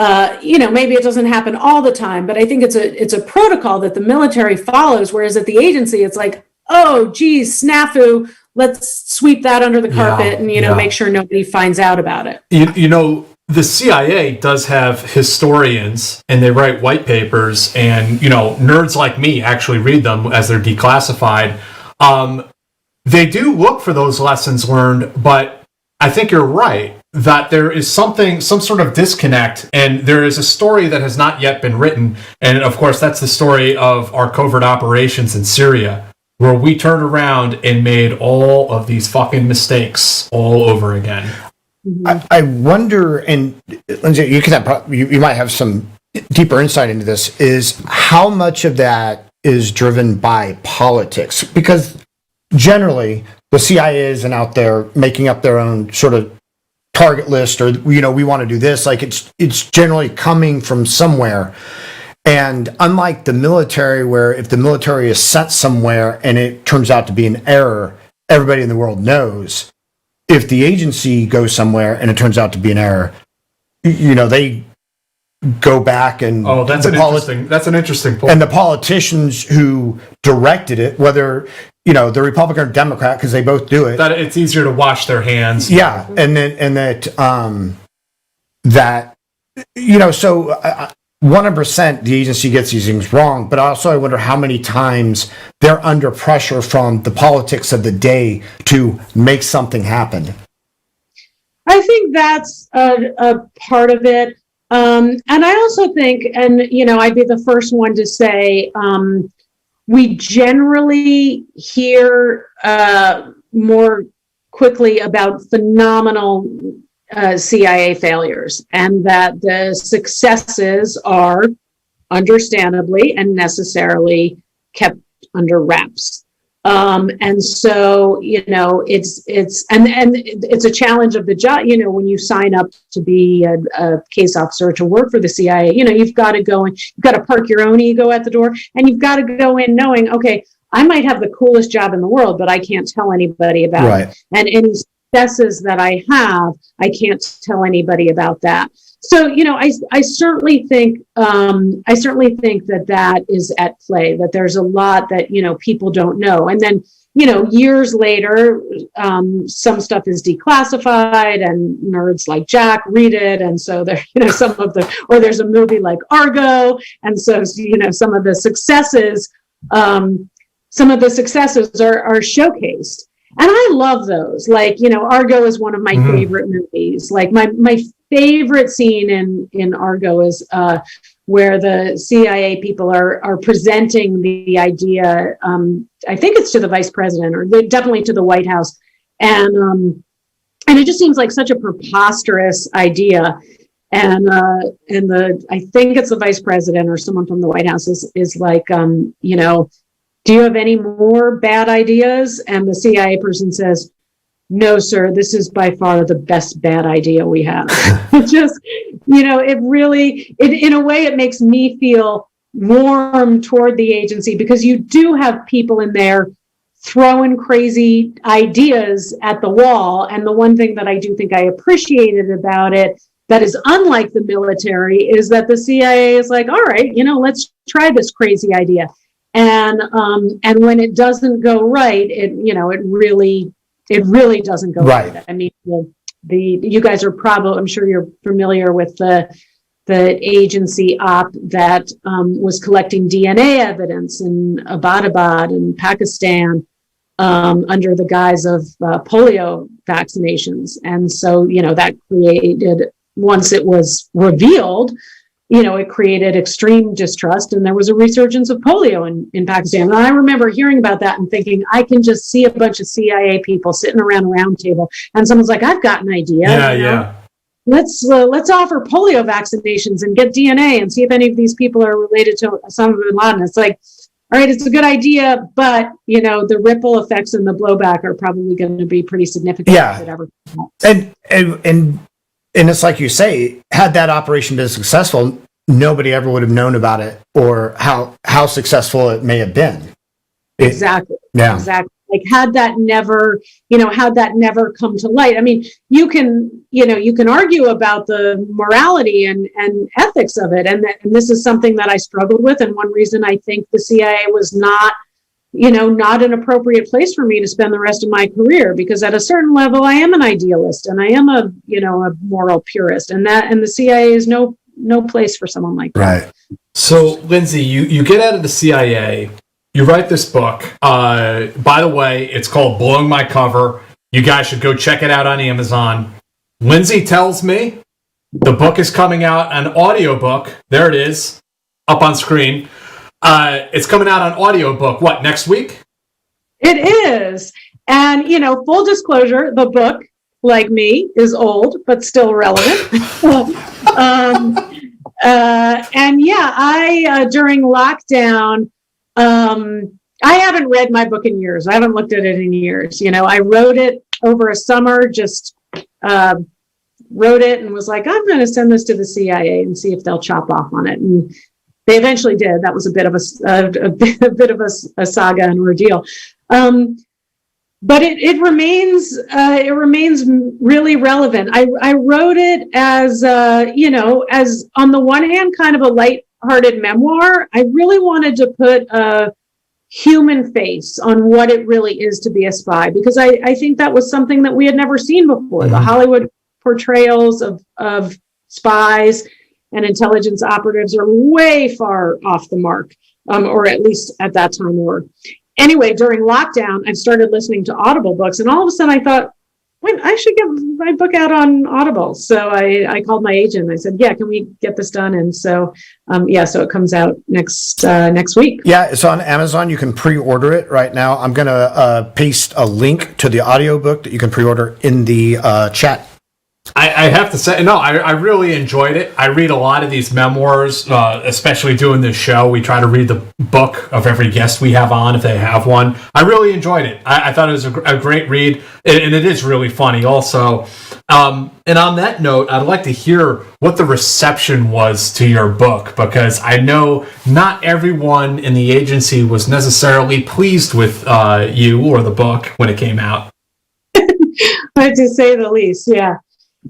maybe it doesn't happen all the time, but I think it's a protocol that the military follows, whereas at the agency, it's like, oh, geez, snafu, let's sweep that under the carpet and, make sure nobody finds out about it. The CIA does have historians, and they write white papers, and, nerds like me actually read them as they're declassified. They do look for those lessons learned, but I think you're right that there is some sort of disconnect, and there is a story that has not yet been written. And of course, that's the story of our covert operations in Syria, where we turned around and made all of these fucking mistakes all over again. I wonder, and Lindsay, you might have some deeper insight into this, is how much of that is driven by politics? Because generally, the CIA isn't out there making up their own sort of target list, or we want to do this. Like it's generally coming from somewhere. And unlike the military, where if the military is sent somewhere and it turns out to be an error, everybody in the world knows. If the agency goes somewhere and it turns out to be an error, they go back and that's an interesting point. And the politicians who directed it, whether the Republican or Democrat, because they both do it, that it's easier to wash their hands. Yeah, so 100% the agency gets these things wrong, but also I wonder how many times they're under pressure from the politics of the day to make something happen. I think that's a part of it. And I also think, and I'd be the first one to say, we generally hear more quickly about phenomenal CIA failures, and that the successes are understandably and necessarily kept under wraps. And so, it's a challenge of the job. When you sign up to be a case officer to work for the CIA, you've got to go and you've got to park your own ego at the door, and you've got to go in knowing, okay, I might have the coolest job in the world, but I can't tell anybody about it. And any successes that I have, I can't tell anybody about that. So, I certainly think that is at play, that there's a lot that, people don't know. And then, years later, some stuff is declassified and nerds like Jack read it. And so there, or there's a movie like Argo. And so, some of the successes are showcased. And I love those. Like, Argo is one of my favorite movies. Like my favorite scene in Argo is where the CIA people are presenting the idea. I think it's to the vice president, or definitely to the White House, and it just seems like such a preposterous idea. And I think it's the vice president or someone from the White House is like, do you have any more bad ideas? And the CIA person says, no, sir, this is by far the best bad idea we have. It just, it really, in a way, it makes me feel warm toward the agency, because you do have people in there throwing crazy ideas at the wall. And the one thing that I do think I appreciated about it that is unlike the military is that the CIA is like, all right, let's try this crazy idea. And when it doesn't go right, it really doesn't go right. I mean, you guys are probably, I'm sure you're familiar with the agency op that was collecting DNA evidence in Abbottabad in Pakistan under the guise of polio vaccinations. And so, that created, once it was revealed, it created extreme distrust, and there was a resurgence of polio in Pakistan. And I remember hearing about that and thinking, I can just see a bunch of CIA people sitting around a round table, and someone's like, I've got an idea. Yeah. Let's offer polio vaccinations and get DNA and see if any of these people are related to Osama bin Laden. It's like, all right, it's a good idea, but the ripple effects and the blowback are probably going to be pretty significant. Yeah. If it ever And it's like you say, had that operation been successful, nobody ever would have known about it or how successful it may have been. Exactly. Yeah. Exactly. Like had that never come to light. I mean, you can argue about the morality and ethics of it. And this is something that I struggled with. And one reason I think the CIA was not an appropriate place for me to spend the rest of my career, because at a certain level, I am an idealist and I am a moral purist, and the CIA is no place for someone like that. Right. So, Lindsay, you get out of the CIA, you write this book. By the way, it's called Blowing My Cover. You guys should go check it out on Amazon. Lindsay tells me the book is coming out, an audiobook. There it is, up on screen. It's coming out on audiobook, next week? It is. And, full disclosure, the book, like me, is old, but still relevant. During lockdown, I haven't read my book in years. I haven't looked at it in years. I wrote it over a summer, just wrote it and was like, I'm going to send this to the CIA and see if they'll chop off on it. And they eventually did. That was a bit of a saga and ordeal, but it remains really relevant. I wrote it as as on the one hand, kind of a lighthearted memoir. I really wanted to put a human face on what it really is to be a spy, because I think that was something that we had never seen before. The Hollywood portrayals of spies and intelligence operatives are way far off the mark, or at least at that time were. Anyway, during lockdown, I started listening to Audible books, and all of a sudden I thought, wait, I should get my book out on Audible. So I called my agent. I said, yeah, can we get this done? And so, so it comes out next week. Yeah, it's on Amazon. You can pre-order it right now. I'm going to paste a link to the audiobook that you can pre-order in the chat. I have to say, no, I really enjoyed it. I read a lot of these memoirs, especially doing this show. We try to read the book of every guest we have on, if they have one. I really enjoyed it. I thought it was a great read, and it is really funny also. And on that note, I'd like to hear what the reception was to your book, because I know not everyone in the agency was necessarily pleased with you or the book when it came out. to say the least. Yeah,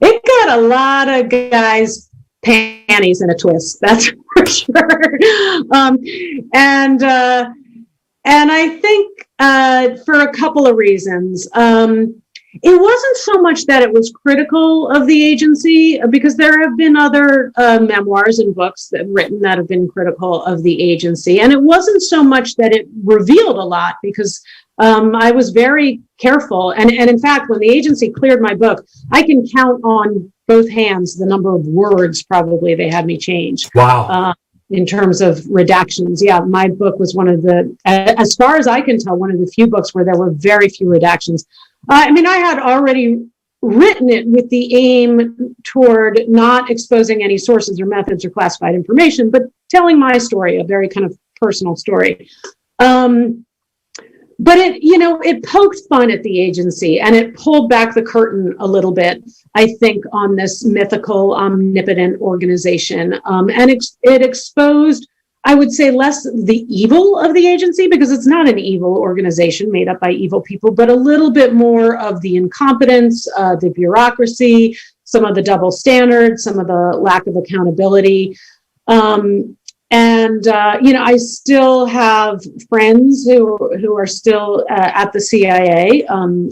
it got a lot of guys' panties in a twist. That's for sure. And I think for a couple of reasons. It wasn't so much that it was critical of the agency, because there have been other memoirs and books that written that have been critical of the agency. And it wasn't so much that it revealed a lot, because I was very careful. And in fact, when the agency cleared my book, I can count on both hands the number of words probably they had me change. Wow. In terms of redactions. Yeah, my book was one of the, as far as I can tell, one of the few books where there were very few redactions. I mean, I had already written it with the aim toward not exposing any sources or methods or classified information, but telling my story, a very kind of personal story. But it poked fun at the agency, and it pulled back the curtain a little bit, I think, on this mythical, omnipotent organization. And it exposed, I would say, less the evil of the agency, because it's not an evil organization made up by evil people, but a little bit more of the incompetence, the bureaucracy, some of the double standards, some of the lack of accountability. I still have friends who are still at the CIA,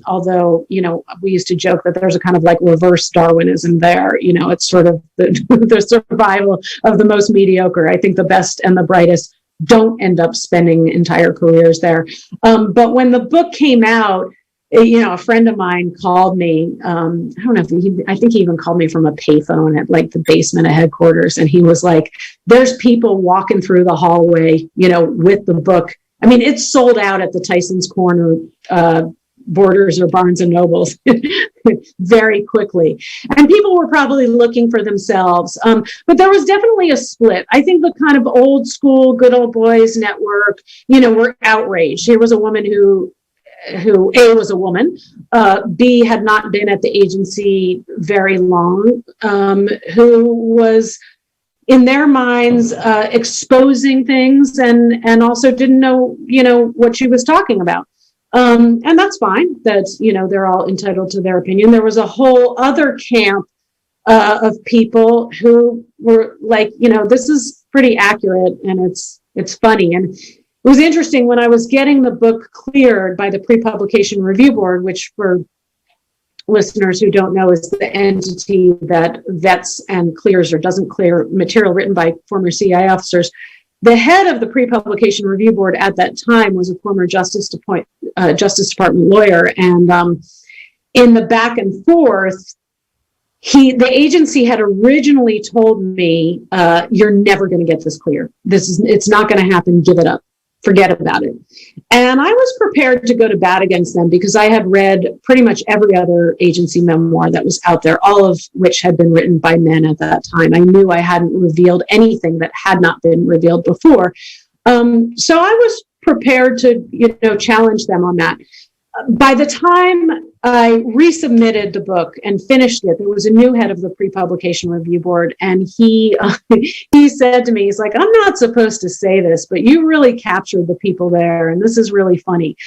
although, we used to joke that there's a kind of like reverse Darwinism there. It's sort of the survival of the most mediocre. I think the best and the brightest don't end up spending entire careers there. But when the book came out, a friend of mine called me. I don't know if I think he even called me from a payphone at like the basement of headquarters. And he was like, there's people walking through the hallway, with the book. I mean, it's sold out at the Tyson's Corner, Borders or Barnes and Nobles very quickly. And people were probably looking for themselves. But there was definitely a split. I think the kind of old school, good old boys network, were outraged. Here was a woman who A, was a woman, B, had not been at the agency very long, who was, in their minds, exposing things and also didn't know, what she was talking about. And that's fine. That's, they're all entitled to their opinion. There was a whole other camp of people who were like, this is pretty accurate and it's funny. And it was interesting when I was getting the book cleared by the Pre-Publication Review Board, which for listeners who don't know is the entity that vets and clears or doesn't clear material written by former CIA officers. The head of the Pre-Publication Review Board at that time was a former Justice Department lawyer. And in the back and forth, the agency had originally told me, you're never going to get this clear. It's not going to happen. Give it up. Forget about it. And I was prepared to go to bat against them because I had read pretty much every other agency memoir that was out there, all of which had been written by men at that time. I knew I hadn't revealed anything that had not been revealed before. So I was prepared to, challenge them on that. By the time I resubmitted the book and finished it, there was a new head of the Pre-Publication Review Board, and he said to me, he's like, I'm not supposed to say this, but you really captured the people there, and this is really funny.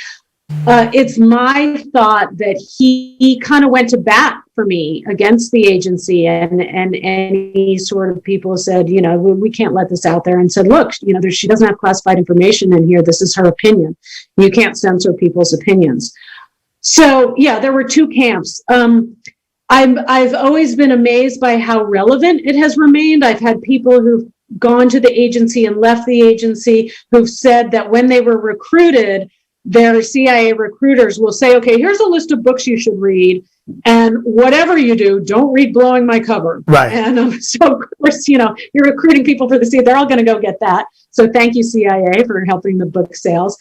It's my thought that he kind of went to bat for me against the agency, and any sort of people said, we can't let this out there, and said, look, she doesn't have classified information in here. This is her opinion. You can't censor people's opinions. So yeah, there were two camps. I've always been amazed by how relevant it has remained. I've had people who've gone to the agency and left the agency who've said that when they were recruited, their CIA recruiters will say, okay, here's a list of books you should read. And whatever you do, don't read Blowing My Cover. Right. And so, of course, you're recruiting people for the CIA. They're all going to go get that. So thank you, CIA, for helping the book sales.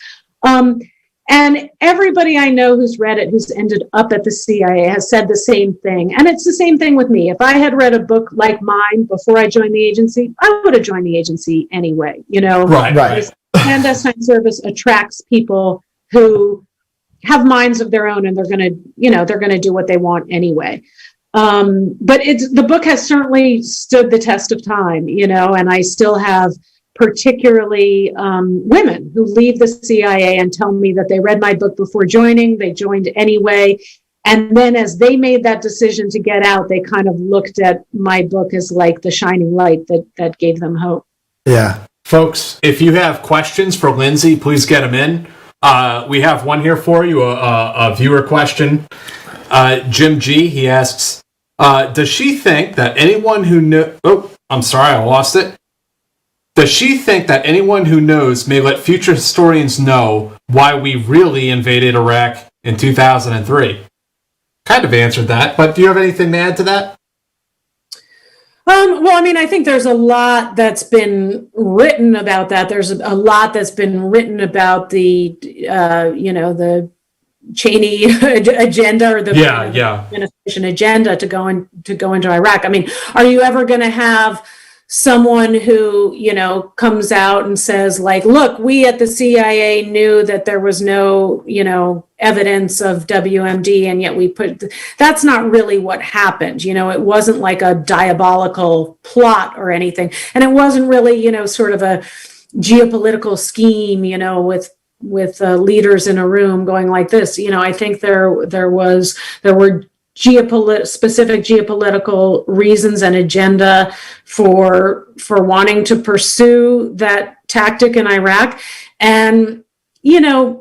And everybody I know who's read it, who's ended up at the CIA, has said the same thing. And it's the same thing with me. If I had read a book like mine before I joined the agency, I would have joined the agency anyway. Right. Clandestine service attracts people who have minds of their own, and they're going to do what they want anyway. But the book has certainly stood the test of time, and I still have particularly women who leave the CIA and tell me that they read my book before joining, they joined anyway, And then as they made that decision to get out, they kind of looked at my book as like the shining light that gave them hope. Yeah. Folks, if you have questions for Lindsay, please get them in. We have one here for you, a viewer question. Jim G, he asks, does she think that anyone who knows... Oh, I'm sorry, I lost it. Does she think that anyone who knows may let future historians know why we really invaded Iraq in 2003? Kind of answered that, but do you have anything to add to that? Well, I mean, I think there's a lot that's been written about that. There's a lot that's been written about the, the Cheney agenda or the administration agenda to go into Iraq. I mean, are you ever going to have someone who, comes out and says like, look, we at the CIA knew that there was no, evidence of WMD, and yet that's not really what happened. It wasn't like a diabolical plot or anything. And it wasn't really, sort of a geopolitical scheme, with leaders in a room going like this. I think there were specific geopolitical reasons and agenda for wanting to pursue that tactic in Iraq. And,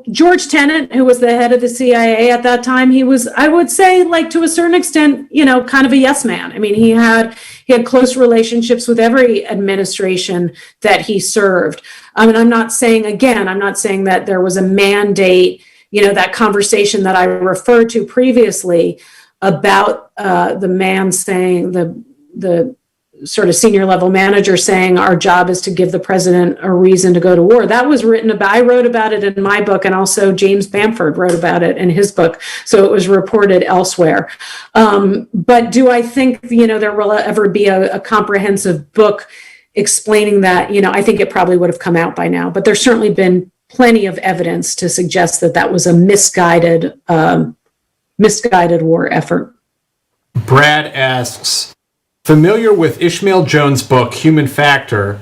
George Tenet, who was the head of the CIA at that time, he was, I would say, like, to a certain extent, kind of a yes man. I mean, he had close relationships with every administration that he served. I mean, I'm not saying that there was a mandate, that conversation that I referred to previously about the man saying, the sort of senior level manager saying our job is to give the president a reason to go to war. That was written about, I wrote about it in my book, and also James Bamford wrote about it in his book. So it was reported elsewhere. But do I think, there will ever be a comprehensive book explaining that? I think it probably would have come out by now, but there's certainly been plenty of evidence to suggest that was a misguided war effort. Brad asks, familiar with Ishmael Jones' book, Human Factor,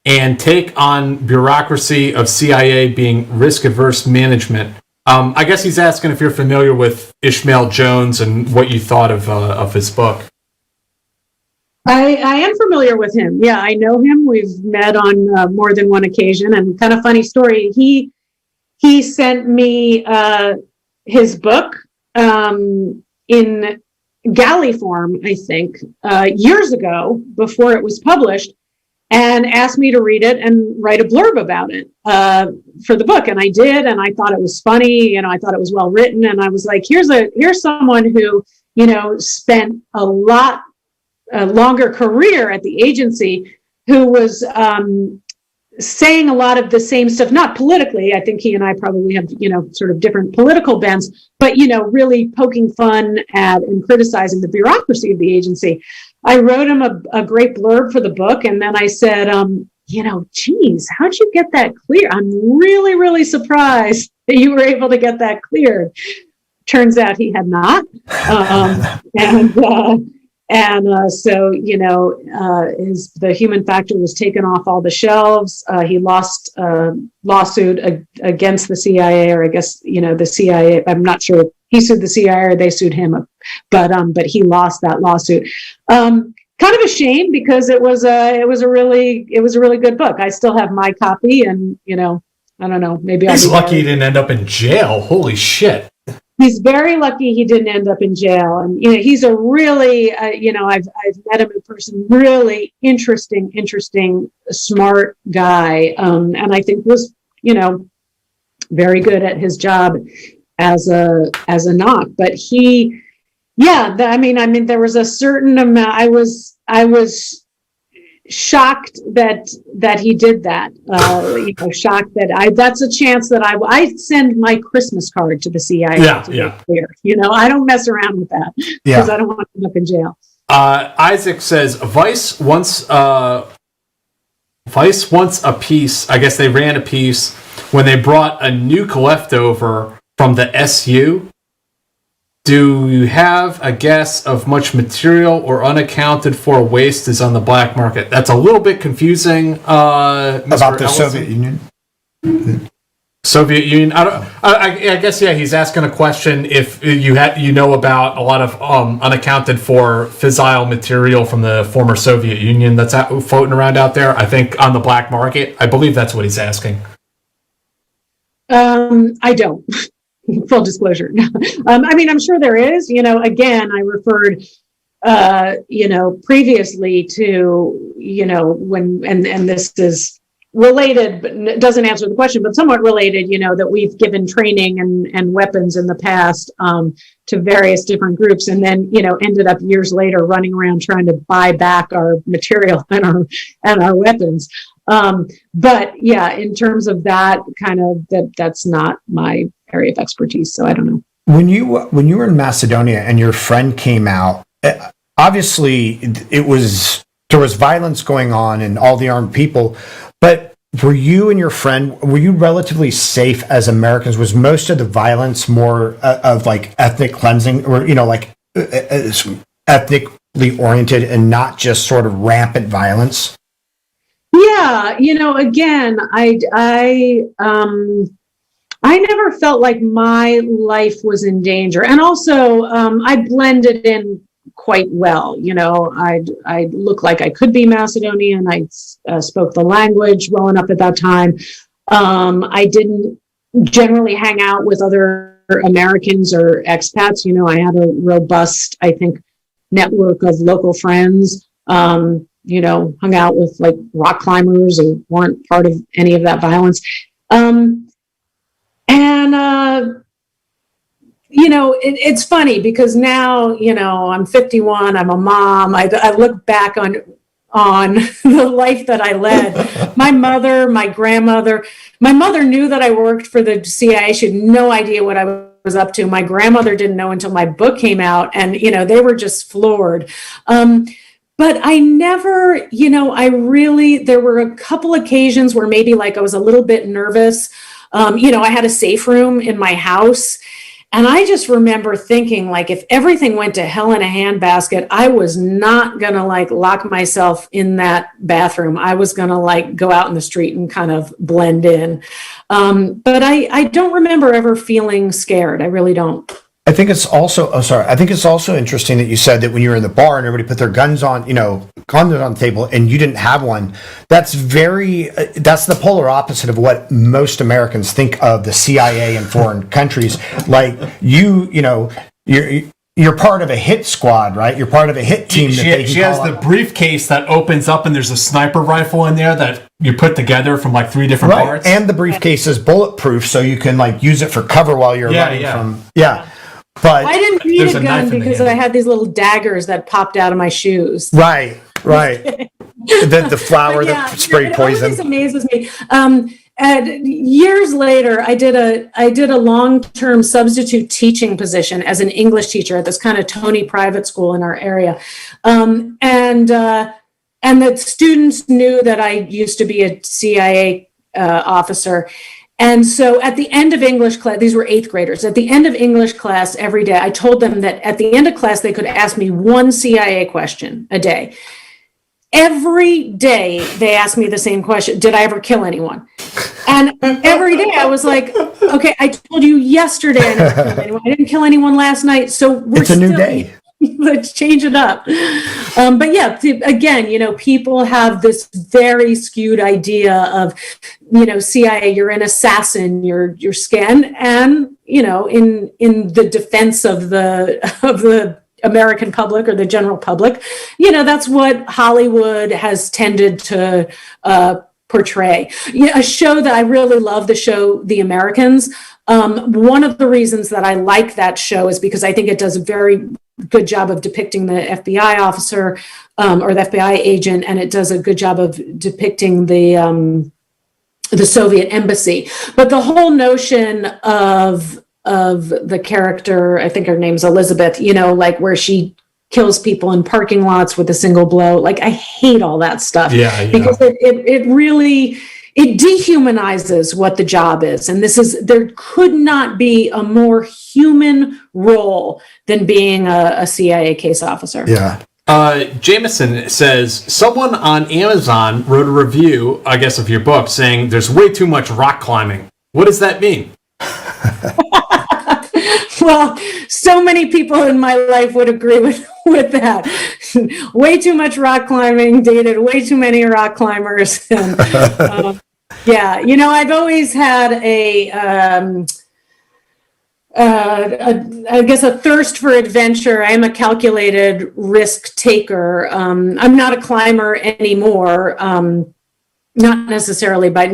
and take on bureaucracy of CIA being risk-averse management. I guess he's asking if you're familiar with Ishmael Jones and what you thought of his book. I am familiar with him. Yeah, I know him. We've met on more than one occasion. And kind of funny story, he sent me his book in galley form, I think, years ago before it was published, and asked me to read it and write a blurb about it for the book. And I did, and I thought it was funny, I thought it was well written. And I was like, here's someone who, spent a lot longer career at the agency, who was saying a lot of the same stuff, not politically. I think he and I probably have, sort of different political bents, but, really poking fun at and criticizing the bureaucracy of the agency. I wrote him a great blurb for the book. And then I said, geez, how'd you get that clear? I'm really, really surprised that you were able to get that cleared. Turns out he had not. So, the Human Factor was taken off all the shelves. He lost a lawsuit against the CIA, or I guess, the CIA, I'm not sure if he sued the CIA or they sued him, but he lost that lawsuit. Kind of a shame, because it was a really good book. I still have my copy, and, I don't know, maybe he's lucky he didn't end up in jail. Holy shit. He's very lucky he didn't end up in jail. And, he's a really, I've met him in person, really interesting, smart guy. And I think was, very good at his job as a knock. But there was a certain amount, I was shocked that he did that. Shocked that that's a chance that I send my Christmas card to the CIA. Clear. I don't mess around with that, because I don't want to end up in jail. Isaac says Vice wants a piece. I guess they ran a piece when they brought a nuke leftover from the SU. Do you have a guess of much material or unaccounted for waste is on the black market? That's a little bit confusing. About the Soviet Union? Soviet Union. I guess he's asking a question if you know about a lot of unaccounted for fissile material from the former Soviet Union that's floating around out there. I think on the black market. I believe that's what he's asking. I don't. Full disclosure. I mean, I'm sure there is. Again, I referred, previously to, when and this is related, but it doesn't answer the question, but somewhat related, that we've given training and weapons in the past to various different groups, and then, ended up years later running around trying to buy back our material and our weapons. But yeah, in terms of that kind of, that's not my area of expertise. So I don't know. When you were in Macedonia and your friend came out, obviously there was violence going on and all the armed people, but were you and your friend, were you relatively safe as Americans? Was most of the violence more of like ethnic cleansing, or, ethnically oriented and not just sort of rampant violence? Yeah. Again, I never felt like my life was in danger. And also, I blended in quite well. I looked like I could be Macedonian. I spoke the language well enough at that time. I didn't generally hang out with other Americans or expats. I had a robust, I think, network of local friends. Hung out with like rock climbers and weren't part of any of that violence. It's funny because now, I'm 51, I'm a mom. I look back on the life that I led. My mother, my grandmother, my mother knew that I worked for the CIA. She had no idea what I was up to. My grandmother didn't know until my book came out, and, they were just floored. But I never, there were a couple occasions where maybe like I was a little bit nervous. I had a safe room in my house, and I just remember thinking, like, if everything went to hell in a handbasket, I was not going to like lock myself in that bathroom. I was going to like go out in the street and kind of blend in. But I don't remember ever feeling scared. I really don't. I think it's also interesting that you said that when you were in the bar and everybody put their guns on, guns on the table, and you didn't have one. That's the polar opposite of what most Americans think of the CIA in foreign countries. Like you're part of a hit squad, right? You're part of a hit team. She has the briefcase that opens up and there's a sniper rifle in there that you put together from like 3 different parts. And the briefcase is bulletproof, so you can like use it for cover while you're running from. Yeah. But I didn't need a gun because I had these little daggers that popped out of my shoes. Right. the flower that sprayed poison. It always amazes me. And years later, I did a long-term substitute teaching position as an English teacher at this kind of Tony private school in our area, and the students knew that I used to be a CIA officer. And so at the end of English class, these were 8th graders, at the end of English class every day, I told them that at the end of class, they could ask me one CIA question a day. Every day they asked me the same question. Did I ever kill anyone? And every day I was like, okay, I told you yesterday I didn't kill anyone. I didn't kill anyone last night. So it's a new day. Let's change it up. But yeah, again, people have this very skewed idea of, CIA, you're an assassin, you're scanned, and, in the defense of the American public or the general public, that's what Hollywood has tended to portray. A show that I really love, the show The Americans. One of the reasons that I like that show is because I think it does a very good job of depicting the FBI officer or the FBI agent, and it does a good job of depicting the Soviet embassy. But the whole notion of the character, I think her name's Elizabeth, like where she kills people in parking lots with a single blow. Like, I hate all that stuff. Because it really, it dehumanizes what the job is. And there could not be a more human role than being a CIA case officer. Yeah. Jameson says, someone on Amazon wrote a review, I guess, of your book saying there's way too much rock climbing. What does that mean? Well, so many people in my life would agree with that. Way too much rock climbing, dated way too many rock climbers. And, yeah, I've always had I guess a thirst for adventure. I am a calculated risk taker. I'm not a climber anymore. Not necessarily by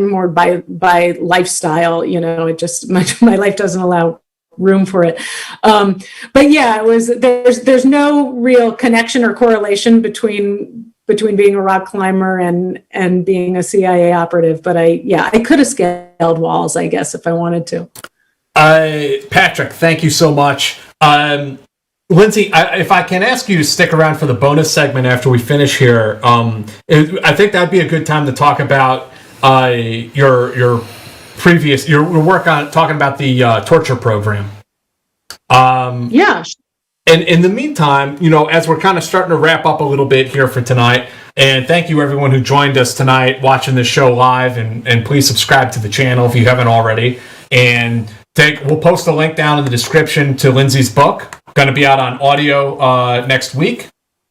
lifestyle, it just my life doesn't allow room for it. But yeah, there's no real connection or correlation between being a rock climber and being a CIA operative. But I could have scaled walls, I guess, if I wanted to. Patrick, thank you so much. Lindsay, if I can ask you to stick around for the bonus segment after we finish here, I think that'd be a good time to talk about your work on talking about the torture program. Yeah. And in the meantime, as we're kind of starting to wrap up a little bit here for tonight, and thank you everyone who joined us tonight watching this show live, and please subscribe to the channel if you haven't already. And we'll post a link down in the description to Lindsay's book. Going to be out on audio next week.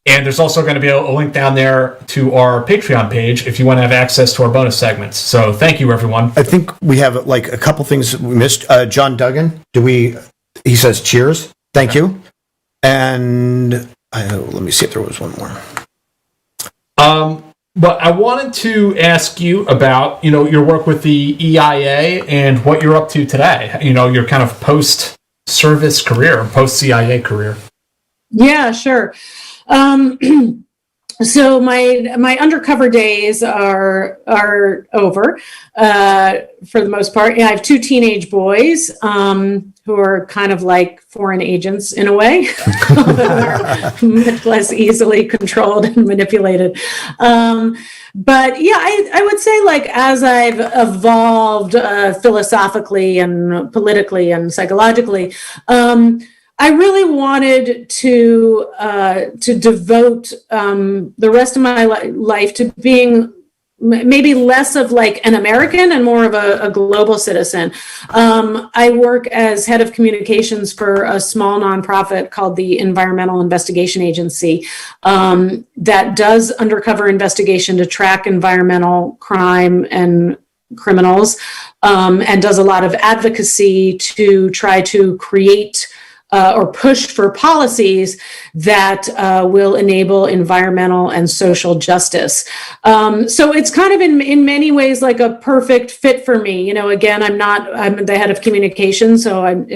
And there's also going to be a link down there to our Patreon page if you want to have access to our bonus segments. So thank you, everyone. I think we have a couple things we missed. John Duggan, he says cheers. Thank you. And let me see if there was one more. But I wanted to ask you about, your work with the EIA and what you're up to today. Your kind of post-service career, post-CIA career. Yeah, sure. So my undercover days are over for the most part. Yeah, I have two teenage boys who are kind of like foreign agents in a way, much less easily controlled and manipulated. But yeah, I would say as I've evolved philosophically and politically and psychologically, I really wanted to devote the rest of my life to being maybe less of an American and more of a global citizen. I work as head of communications for a small nonprofit called the Environmental Investigation Agency that does undercover investigation to track environmental crime and criminals, and does a lot of advocacy to try to create or push for policies that will enable environmental and social justice. So it's kind of in many ways like a perfect fit for me. Again, I'm the head of communications, so I'm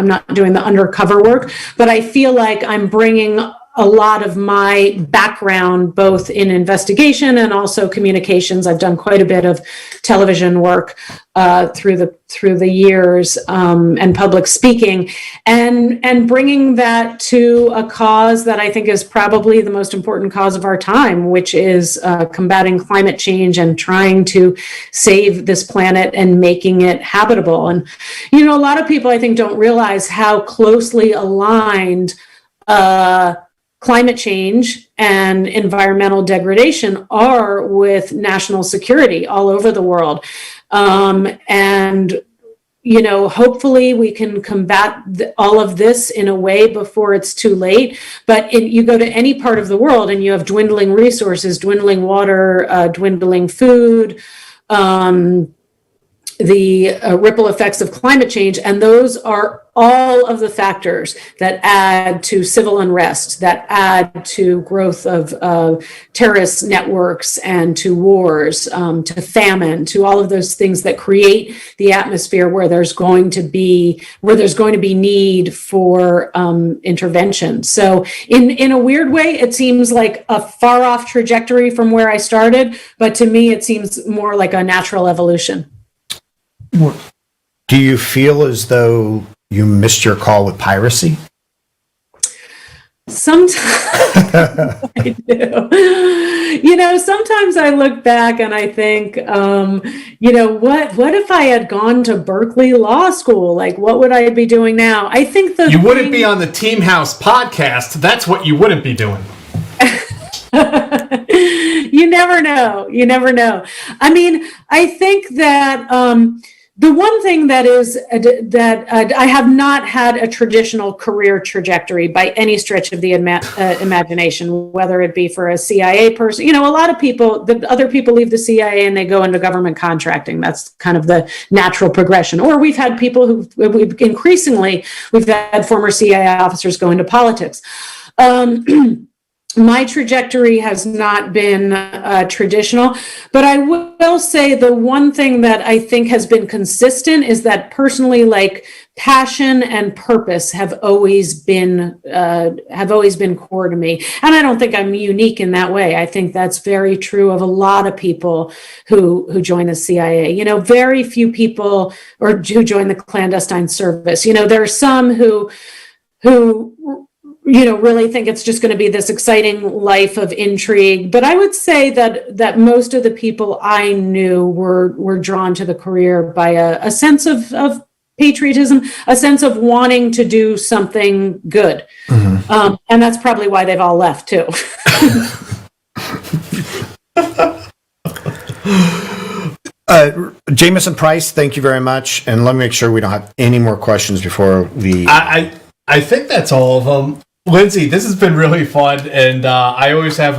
not doing the undercover work, but I feel like I'm bringing a lot of my background, both in investigation and also communications. I've done quite a bit of television work through the years, and public speaking, and bringing that to a cause that I think is probably the most important cause of our time, which is combating climate change and trying to save this planet and making it habitable. And a lot of people I think don't realize how closely aligned climate change and environmental degradation are with national security all over the world. And, hopefully we can combat all of this in a way before it's too late. But you go to any part of the world and you have dwindling resources, dwindling water, dwindling food, the ripple effects of climate change. And those are all of the factors that add to civil unrest, that add to growth of terrorist networks and to wars, to famine, to all of those things that create the atmosphere where there's going to be need for intervention. So in a weird way, it seems like a far off trajectory from where I started, but to me, it seems more like a natural evolution. Do you feel as though you missed your call with piracy? Sometimes I do. Sometimes I look back and I think, what if I had gone to Berkeley Law School? What would I be doing now? I think you wouldn't be on the Team House podcast. That's what you wouldn't be doing. You never know. I mean, I think that The one thing that is that I have not had a traditional career trajectory by any stretch of the imagination, whether it be for a CIA person. You know, a lot of people, other people leave the CIA and they go into government contracting. That's kind of the natural progression. Or we've had people we've had former CIA officers go into politics. My trajectory has not been traditional, but I will say the one thing that I think has been consistent is that personally, like, passion and purpose have always been core to me. And I don't think I'm unique in that way. I think that's very true of a lot of people who join the CIA. You know, very few people or who join the clandestine service. You know, there are some who you know, really think it's just going to be this exciting life of intrigue. But I would say that most of the people I knew were drawn to the career by a sense of patriotism, a sense of wanting to do something good. Mm-hmm. And that's probably why they've all left too. Jamison Price, thank you very much. And let me make sure we don't have any more questions before we... I think that's all of them. Lindsay, this has been really fun, and I always have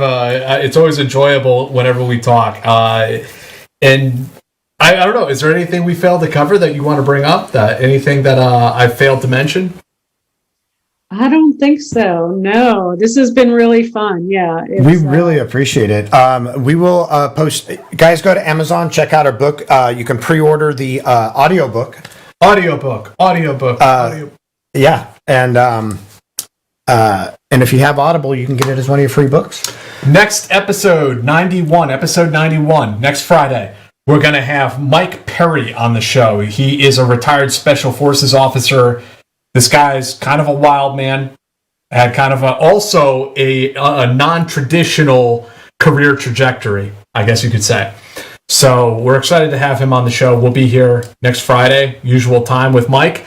it's always enjoyable whenever we talk. And I don't know, is there anything we failed to cover that you want to bring up? Anything that I failed to mention? I don't think so. No, this has been really fun. Yeah. We really appreciate it. We will post, guys, go to Amazon, check out our book. You can pre-order the audiobook. Audiobook. Yeah. And if you have Audible, you can get it as one of your free books. Next episode 91, next Friday, we're going to have Mike Perry on the show. He is a retired Special Forces officer. This guy's kind of a wild man, had kind of also a non-traditional career trajectory, I guess you could say. So we're excited to have him on the show. We'll be here next Friday, usual time with Mike.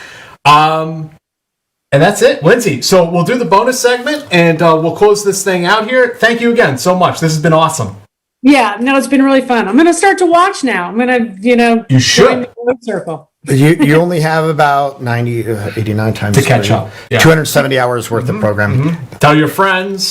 And that's it, Lindsay. So we'll do the bonus segment, and we'll close this thing out here. Thank you again so much. This has been awesome. Yeah, no, it's been really fun. I'm going to start to watch now. I'm going to, you should. Circle. You only have about 89 times to catch up. Yeah. 270 hours worth of programming. Mm-hmm. Tell your friends.